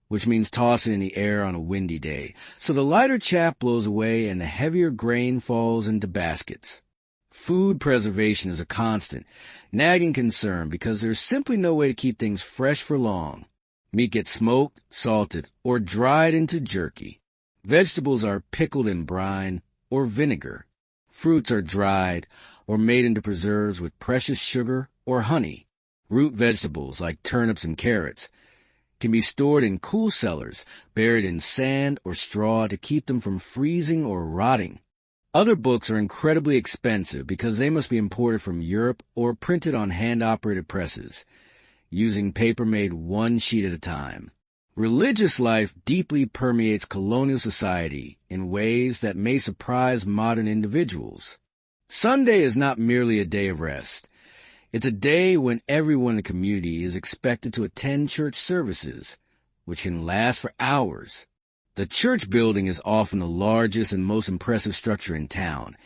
[SPEAKER 1] which means tossing in the air on a windy day, so the lighter chaff blows away and the heavier grain falls into baskets. Food preservation is a constant, nagging concern because there's simply no way to keep things fresh for long. Meat gets smoked, salted, or dried into jerky. Vegetables are pickled in brine or vinegar. Fruits are dried or made into preserves with precious sugar or honey. Root vegetables, like turnips and carrots, can be stored in cool cellars, buried in sand or straw to keep them from freezing or rotting. Other books are incredibly expensive because they must be imported from Europe or printed on hand-operated presses, using paper made one sheet at a time. Religious life deeply permeates colonial society in ways that may surprise modern individuals. Sunday is not merely a day of rest. It's a day when everyone in the community is expected to attend church services, which can last for hours. The church building is often the largest and most impressive structure in town,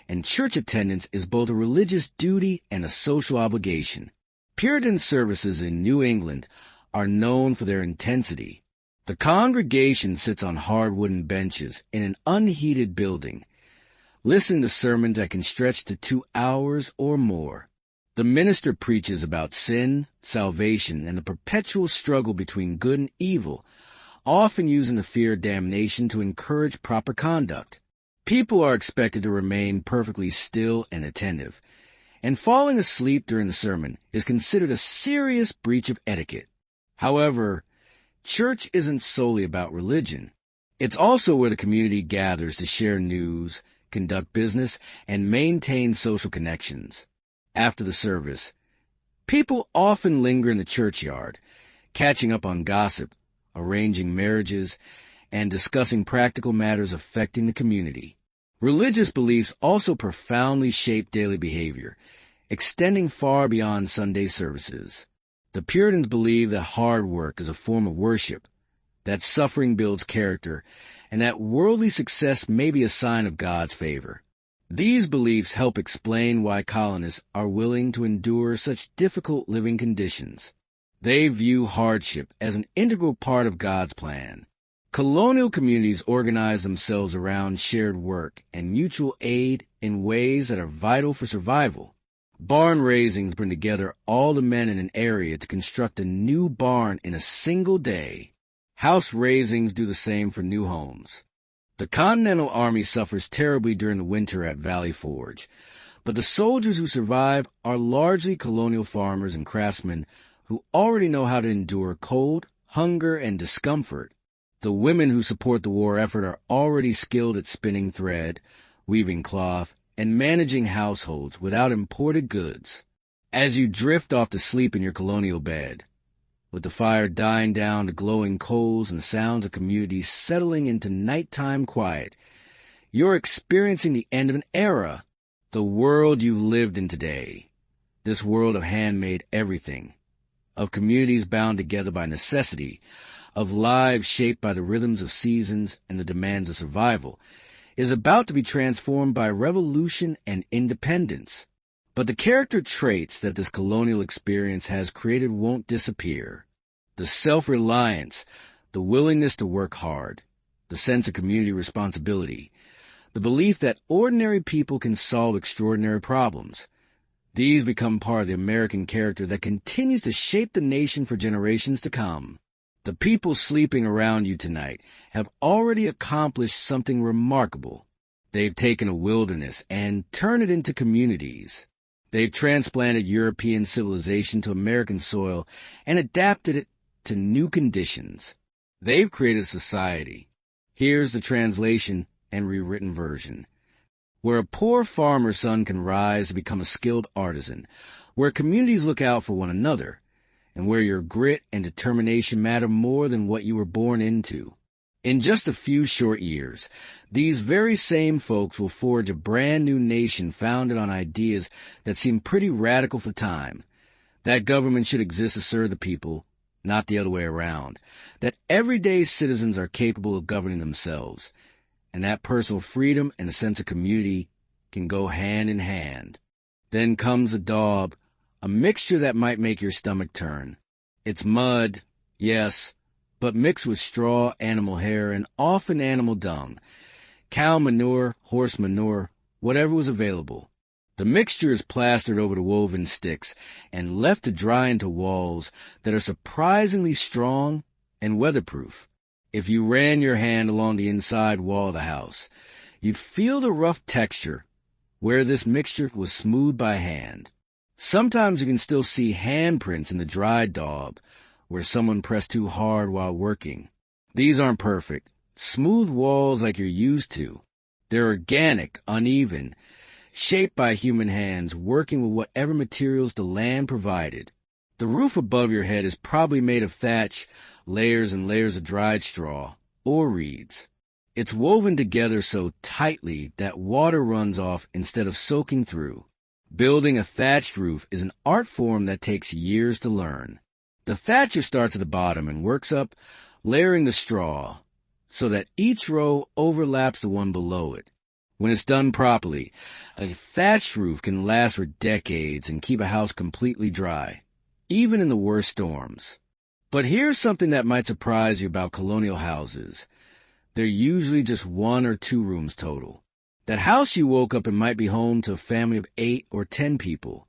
[SPEAKER 1] and church attendance is both a religious duty and a social obligation. Puritan services in New England are known for their intensity. The congregation sits on hard wooden benches in an unheated building, listening to sermons that can stretch to 2 hours or more. The minister preaches about sin, salvation, and the perpetual struggle between good and evil, often using the fear of damnation to encourage proper conduct. People are expected to remain perfectly still and attentive, and falling asleep during the sermon is considered a serious breach of etiquette. However, church isn't solely about religion. It's also where the community gathers to share news, conduct business, and maintain social connections. After the service, people often linger in the churchyard, catching up on gossip, arranging marriages, and discussing practical matters affecting the community. Religious beliefs also profoundly shape daily behavior, extending far beyond Sunday services. The Puritans believed that hard work is a form of worship, that suffering builds character, and that worldly success may be a sign of God's favor. These beliefs help explain why colonists are willing to endure such difficult living conditions. They view hardship as an integral part of God's plan. Colonial communities organize themselves around shared work and mutual aid in ways that are vital for survival. Barn raisings bring together all the men in an area to construct a new barn in a single day. House raisings do the same for new homes. The Continental Army suffers terribly during the winter at Valley Forge, but the soldiers who survive are largely colonial farmers and craftsmen who already know how to endure cold, hunger, and discomfort. The women who support the war effort are already skilled at spinning thread, weaving cloth, and managing households without imported goods. As you drift off to sleep in your colonial bed, with the fire dying down to glowing coals and sounds of communities settling into nighttime quiet, you're experiencing the end of an era, the world you've lived in today, this world of handmade everything, of communities bound together by necessity, of lives shaped by the rhythms of seasons and the demands of survival, is about to be transformed by revolution and independence. But the character traits that this colonial experience has created won't disappear. The self-reliance, the willingness to work hard, the sense of community responsibility, the belief that ordinary people can solve extraordinary problems. These become part of the American character that continues to shape the nation for generations to come. The people sleeping around you tonight have already accomplished something remarkable. They've taken a wilderness and turned it into communities. They've transplanted European civilization to American soil and adapted it to new conditions. They've created a society. Here's the translation and rewritten version. Where a poor farmer's son can rise to become a skilled artisan, where communities look out for one another, and where your grit and determination matter more than what you were born into. In just a few short years, these very same folks will forge a brand new nation founded on ideas that seem pretty radical for the time. That government should exist to serve the people, not the other way around. That everyday citizens are capable of governing themselves, and that personal freedom and a sense of community can go hand in hand. Then comes a daub, a mixture that might make your stomach turn. It's mud, yes, but mixed with straw, animal hair, and often animal dung, cow manure, horse manure, whatever was available. The mixture is plastered over the woven sticks and left to dry into walls that are surprisingly strong and weatherproof. If you ran your hand along the inside wall of the house, you'd feel the rough texture where this mixture was smoothed by hand. Sometimes you can still see handprints in the dried daub where someone pressed too hard while working. These aren't perfect, smooth walls like you're used to. They're organic, uneven, shaped by human hands working with whatever materials the land provided. The roof above your head is probably made of thatch, layers and layers of dried straw, or reeds. It's woven together so tightly that water runs off instead of soaking through. Building a thatched roof is an art form that takes years to learn. The thatcher starts at the bottom and works up, layering the straw, so that each row overlaps the one below it. When it's done properly, a thatched roof can last for decades and keep a house completely dry, even in the worst storms. But here's something that might surprise you about colonial houses. They're usually just 1 or 2 rooms total. That house you woke up in might be home to a family of 8 or 10 people.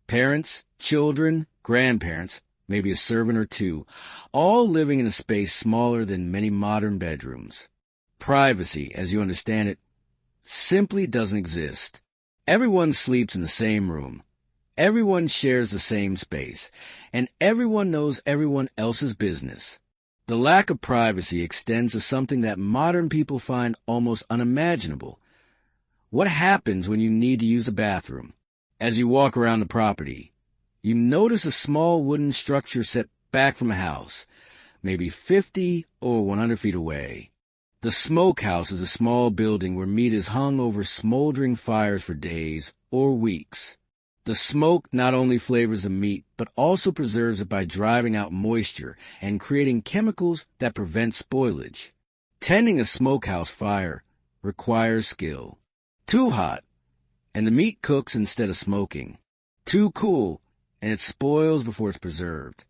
[SPEAKER 1] Parents, children, grandparents, maybe a servant or 2, all living in a space smaller than many modern bedrooms. Privacy, as you understand it, simply doesn't exist. Everyone sleeps in the same room, Everyone shares the same space, and everyone knows everyone else's business. The lack of privacy extends to something that modern people find almost unimaginable. What happens when you need to use the bathroom? As you walk around the property, you notice a small wooden structure set back from a house, maybe 50 or 100 feet away. The smokehouse is a small building where meat is hung over smoldering fires for days or weeks. The smoke not only flavors the meat, but also preserves it by driving out moisture and creating chemicals that prevent spoilage. Tending a smokehouse fire requires skill. Too hot, and the meat cooks instead of smoking. Too cool, and it spoils before it's preserved.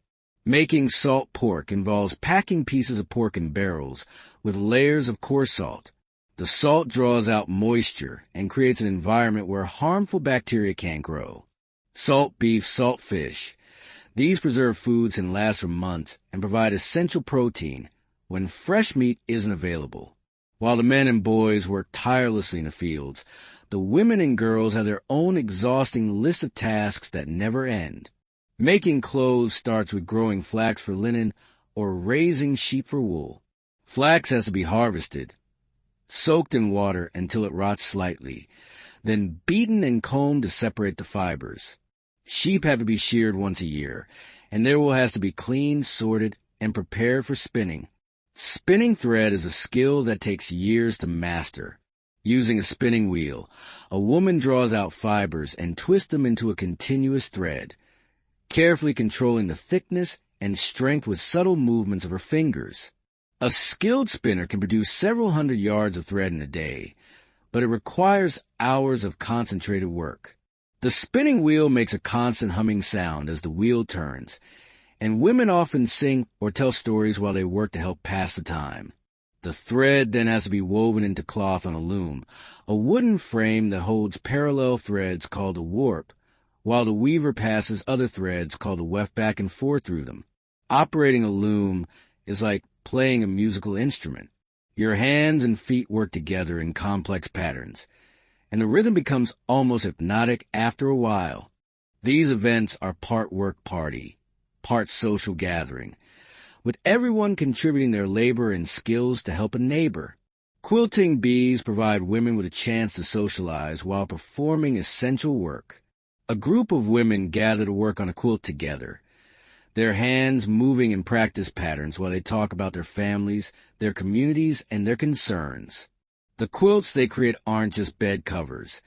[SPEAKER 1] Making salt pork involves packing pieces of pork in barrels with layers of coarse salt. The salt draws out moisture and creates an environment where harmful bacteria can't grow. Salt beef, salt fish. These preserved foods can last for months and provide essential protein when fresh meat isn't available. While the men and boys work tirelessly in the fields, the women and girls have their own exhausting list of tasks that never end. Making clothes starts with growing flax for linen or raising sheep for wool. Flax has to be harvested, soaked in water until it rots slightly, then beaten and combed to separate the fibers. Sheep have to be sheared once a year, and their wool has to be cleaned, sorted, and prepared for spinning. Spinning thread is a skill that takes years to master. Using a spinning wheel, a woman draws out fibers and twists them into a continuous thread, carefully controlling the thickness and strength with subtle movements of her fingers. A skilled spinner can produce several hundred yards of thread in a day, but it requires hours of concentrated work. The spinning wheel makes a constant humming sound as the wheel turns, and women often sing or tell stories while they work to help pass the time. The thread then has to be woven into cloth on a loom, a wooden frame that holds parallel threads called a warp, while the weaver passes other threads called a weft back and forth through them. Operating a loom is like playing a musical instrument. Your hands and feet work together in complex patterns, and the rhythm becomes almost hypnotic after a while. These events are part work party, part social gathering, with everyone contributing their labor and skills to help a neighbor. Quilting bees provide women with a chance to socialize while performing essential work. A group of women gather to work on a quilt together, their hands moving in practice patterns while they talk about their families, their communities, and their concerns. The quilts they create aren't just bed covers.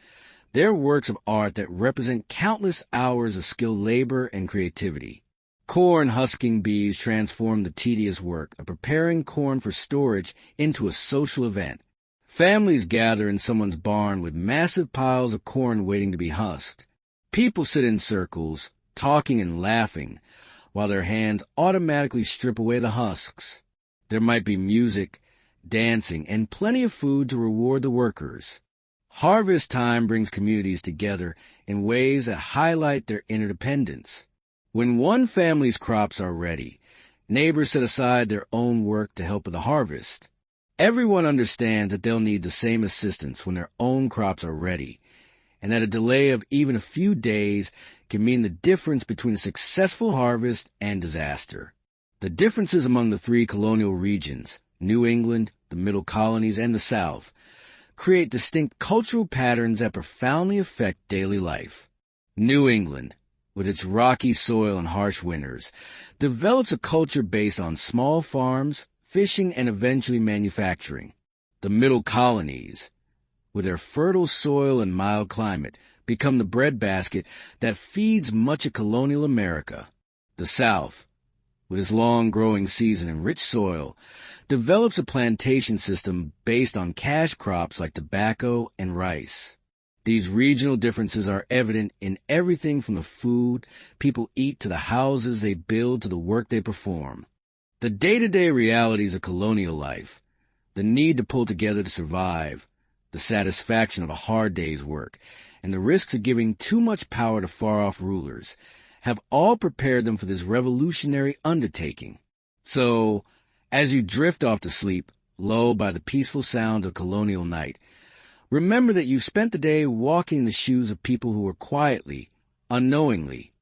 [SPEAKER 1] They're works of art that represent countless hours of skilled labor and creativity. Corn husking bees transform the tedious work of preparing corn for storage into a social event. Families gather in someone's barn with massive piles of corn waiting to be husked. People sit in circles, talking and laughing, while their hands automatically strip away the husks. There might be music, dancing, and plenty of food to reward the workers. Harvest time brings communities together in ways that highlight their interdependence. When one family's crops are ready, neighbors set aside their own work to help with the harvest. Everyone understands that they'll need the same assistance when their own crops are ready, and that a delay of even a few days can mean the difference between a successful harvest and disaster. The differences among the three colonial regions, New England, the Middle Colonies, and the South, create distinct cultural patterns that profoundly affect daily life. New England, with its rocky soil and harsh winters, develops a culture based on small farms, fishing, and eventually manufacturing. The Middle Colonies, with their fertile soil and mild climate, become the breadbasket that feeds much of colonial America. The South, with its long growing season and rich soil, develops a plantation system based on cash crops like tobacco and rice. These regional differences are evident in everything from the food people eat to the houses they build to the work they perform. The day-to-day realities of colonial life, the need to pull together to survive, the satisfaction of a hard day's work, and the risks of giving too much power to far-off rulers have all prepared them for this revolutionary undertaking. So, as you drift off to sleep, lulled by the peaceful sounds of colonial night, remember that you spent the day walking in the shoes of people who were quietly, unknowingly,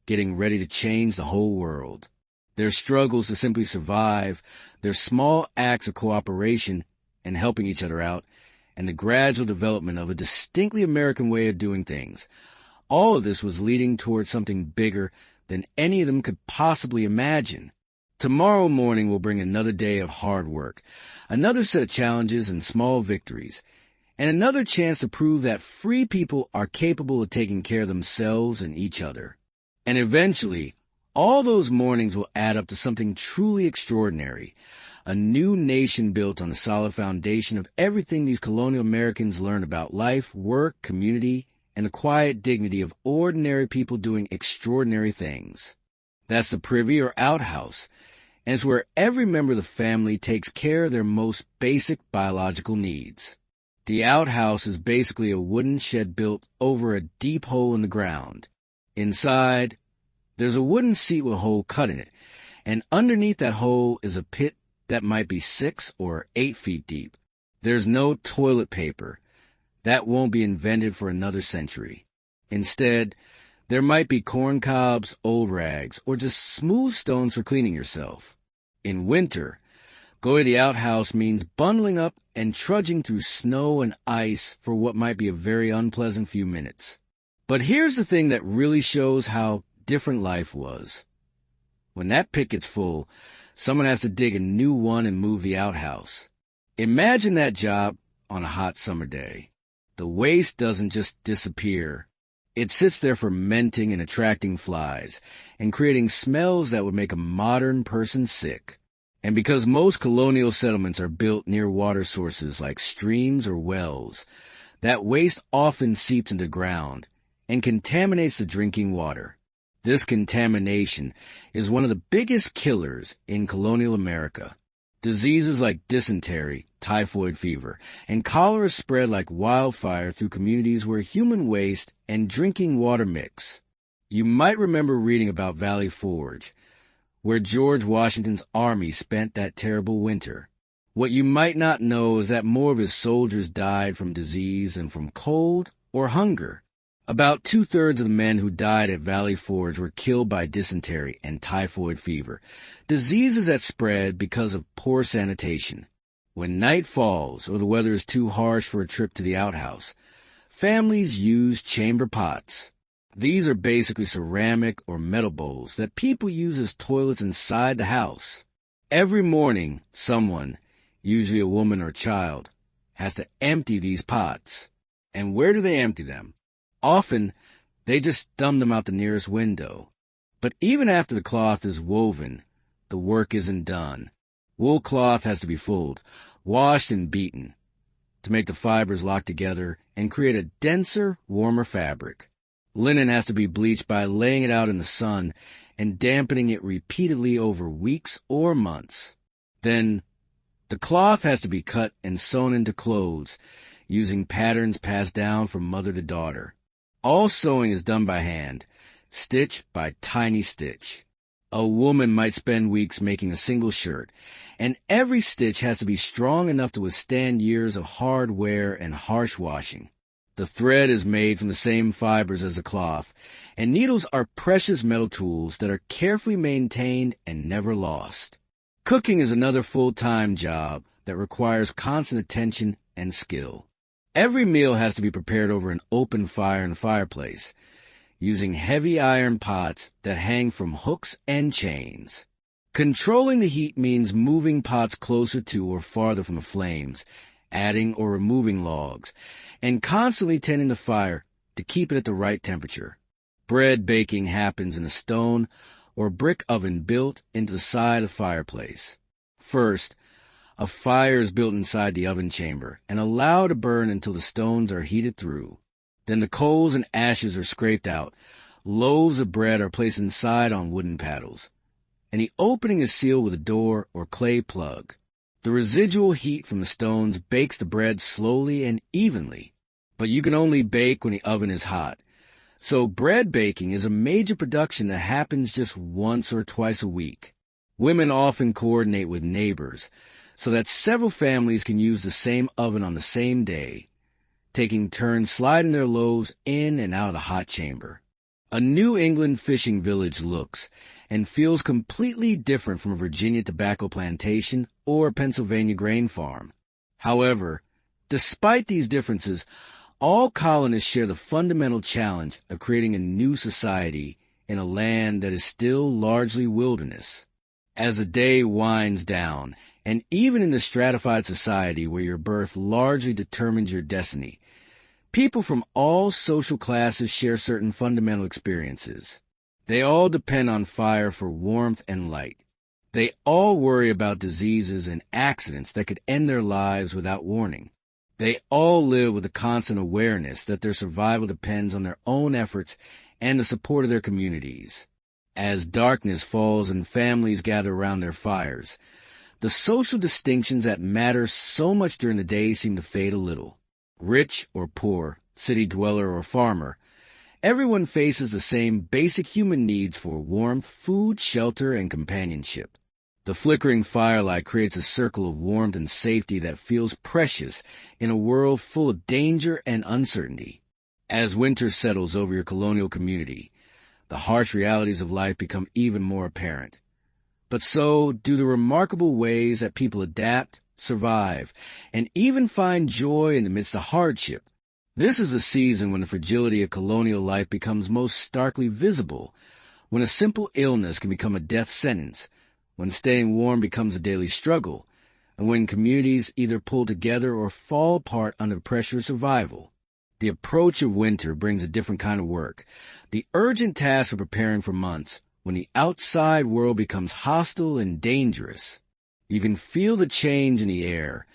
[SPEAKER 1] getting ready to change the whole world. Their struggles to simply survive, their small acts of cooperation and helping each other out, and the gradual development of a distinctly American way of doing things. All of this was leading towards something bigger than any of them could possibly imagine. Tomorrow morning will bring another day of hard work, another set of challenges and small victories, and another chance to prove that free people are capable of taking care of themselves and each other. And eventually, all those mornings will add up to something truly extraordinary, a new nation built on the solid foundation of everything these colonial Americans learned about life, work, community, and the quiet dignity of ordinary people doing extraordinary things. That's the privy or outhouse, and it's where every member of the family takes care of their most basic biological needs. The outhouse is basically a wooden shed built over a deep hole in the ground. Inside, there's a wooden seat with a hole cut in it, and underneath that hole is a pit that might be 6 or 8 feet deep. There's no toilet paper. That won't be invented for another century. Instead, there might be corn cobs, old rags, or just smooth stones for cleaning yourself. In winter, going to the outhouse means bundling up and trudging through snow and ice for what might be a very unpleasant few minutes. But here's the thing that really shows how different life was. When that pit gets full, someone has to dig a new one and move the outhouse. Imagine that job on a hot summer day. The waste doesn't just disappear. It sits there fermenting and attracting flies and creating smells that would make a modern person sick. And because most colonial settlements are built near water sources like streams or wells, that waste often seeps into the ground and contaminates the drinking water. This contamination is one of the biggest killers in colonial America. Diseases like dysentery, typhoid fever, and cholera spread like wildfire through communities where human waste and drinking water mix. You might remember reading about Valley Forge, where George Washington's army spent that terrible winter. What you might not know is that more of his soldiers died from disease than from cold or hunger. About 2/3 of the men who died at Valley Forge were killed by dysentery and typhoid fever, diseases that spread because of poor sanitation. When night falls or the weather is too harsh for a trip to the outhouse, families use chamber pots. These are basically ceramic or metal bowls that people use as toilets inside the house. Every morning, someone, usually a woman or child, has to empty these pots. And where do they empty them? Often, they just dump them out the nearest window. But even after the cloth is woven, the work isn't done. Wool cloth has to be fulled, washed and beaten to make the fibers lock together and create a denser, warmer fabric. Linen has to be bleached by laying it out in the sun and dampening it repeatedly over weeks or months. Then, the cloth has to be cut and sewn into clothes using patterns passed down from mother to daughter. All sewing is done by hand, stitch by tiny stitch. A woman might spend weeks making a single shirt, and every stitch has to be strong enough to withstand years of hard wear and harsh washing. The thread is made from the same fibers as the cloth, and needles are precious metal tools that are carefully maintained and never lost. Cooking is another full-time job that requires constant attention and skill. Every meal has to be prepared over an open fire in the fireplace, using heavy iron pots that hang from hooks and chains. Controlling the heat means moving pots closer to or farther from the flames, adding or removing logs, and constantly tending the fire to keep it at the right temperature. Bread baking happens in a stone or brick oven built into the side of the fireplace. First, a fire is built inside the oven chamber and allowed to burn until the stones are heated through. Then the coals and ashes are scraped out. Loaves of bread are placed inside on wooden paddles, and the opening is sealed with a door or clay plug. The residual heat from the stones bakes the bread slowly and evenly, but you can only bake when the oven is hot. So bread baking is a major production that happens just once or twice a week. Women often coordinate with neighbors so that several families can use the same oven on the same day, taking turns sliding their loaves in and out of the hot chamber. A New England fishing village looks and feels completely different from a Virginia tobacco plantation or a Pennsylvania grain farm. However, despite these differences, all colonists share the fundamental challenge of creating a new society in a land that is still largely wilderness. As the day winds down, and even in the stratified society where your birth largely determines your destiny, people from all social classes share certain fundamental experiences. They all depend on fire for warmth and light. They all worry about diseases and accidents that could end their lives without warning. They all live with a constant awareness that their survival depends on their own efforts and the support of their communities. As darkness falls and families gather around their fires, the social distinctions that matter so much during the day seem to fade a little. Rich or poor, city dweller or farmer, everyone faces the same basic human needs for warmth, food, shelter, and companionship. The flickering firelight creates a circle of warmth and safety that feels precious in a world full of danger and uncertainty. As winter settles over your colonial community, the harsh realities of life become even more apparent. But so do the remarkable ways that people adapt, survive, and even find joy in the midst of hardship. This is a season when the fragility of colonial life becomes most starkly visible, when a simple illness can become a death sentence, when staying warm becomes a daily struggle, and when communities either pull together or fall apart under the pressure of survival. The approach of winter brings a different kind of work, the urgent task of preparing for months, when the outside world becomes hostile and dangerous. You can feel the change in the air,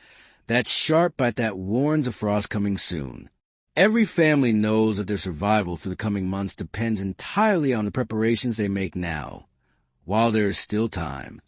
[SPEAKER 1] that sharp bite that warns of frost coming soon. Every family knows that their survival through the coming months depends entirely on the preparations they make now, while there is still time.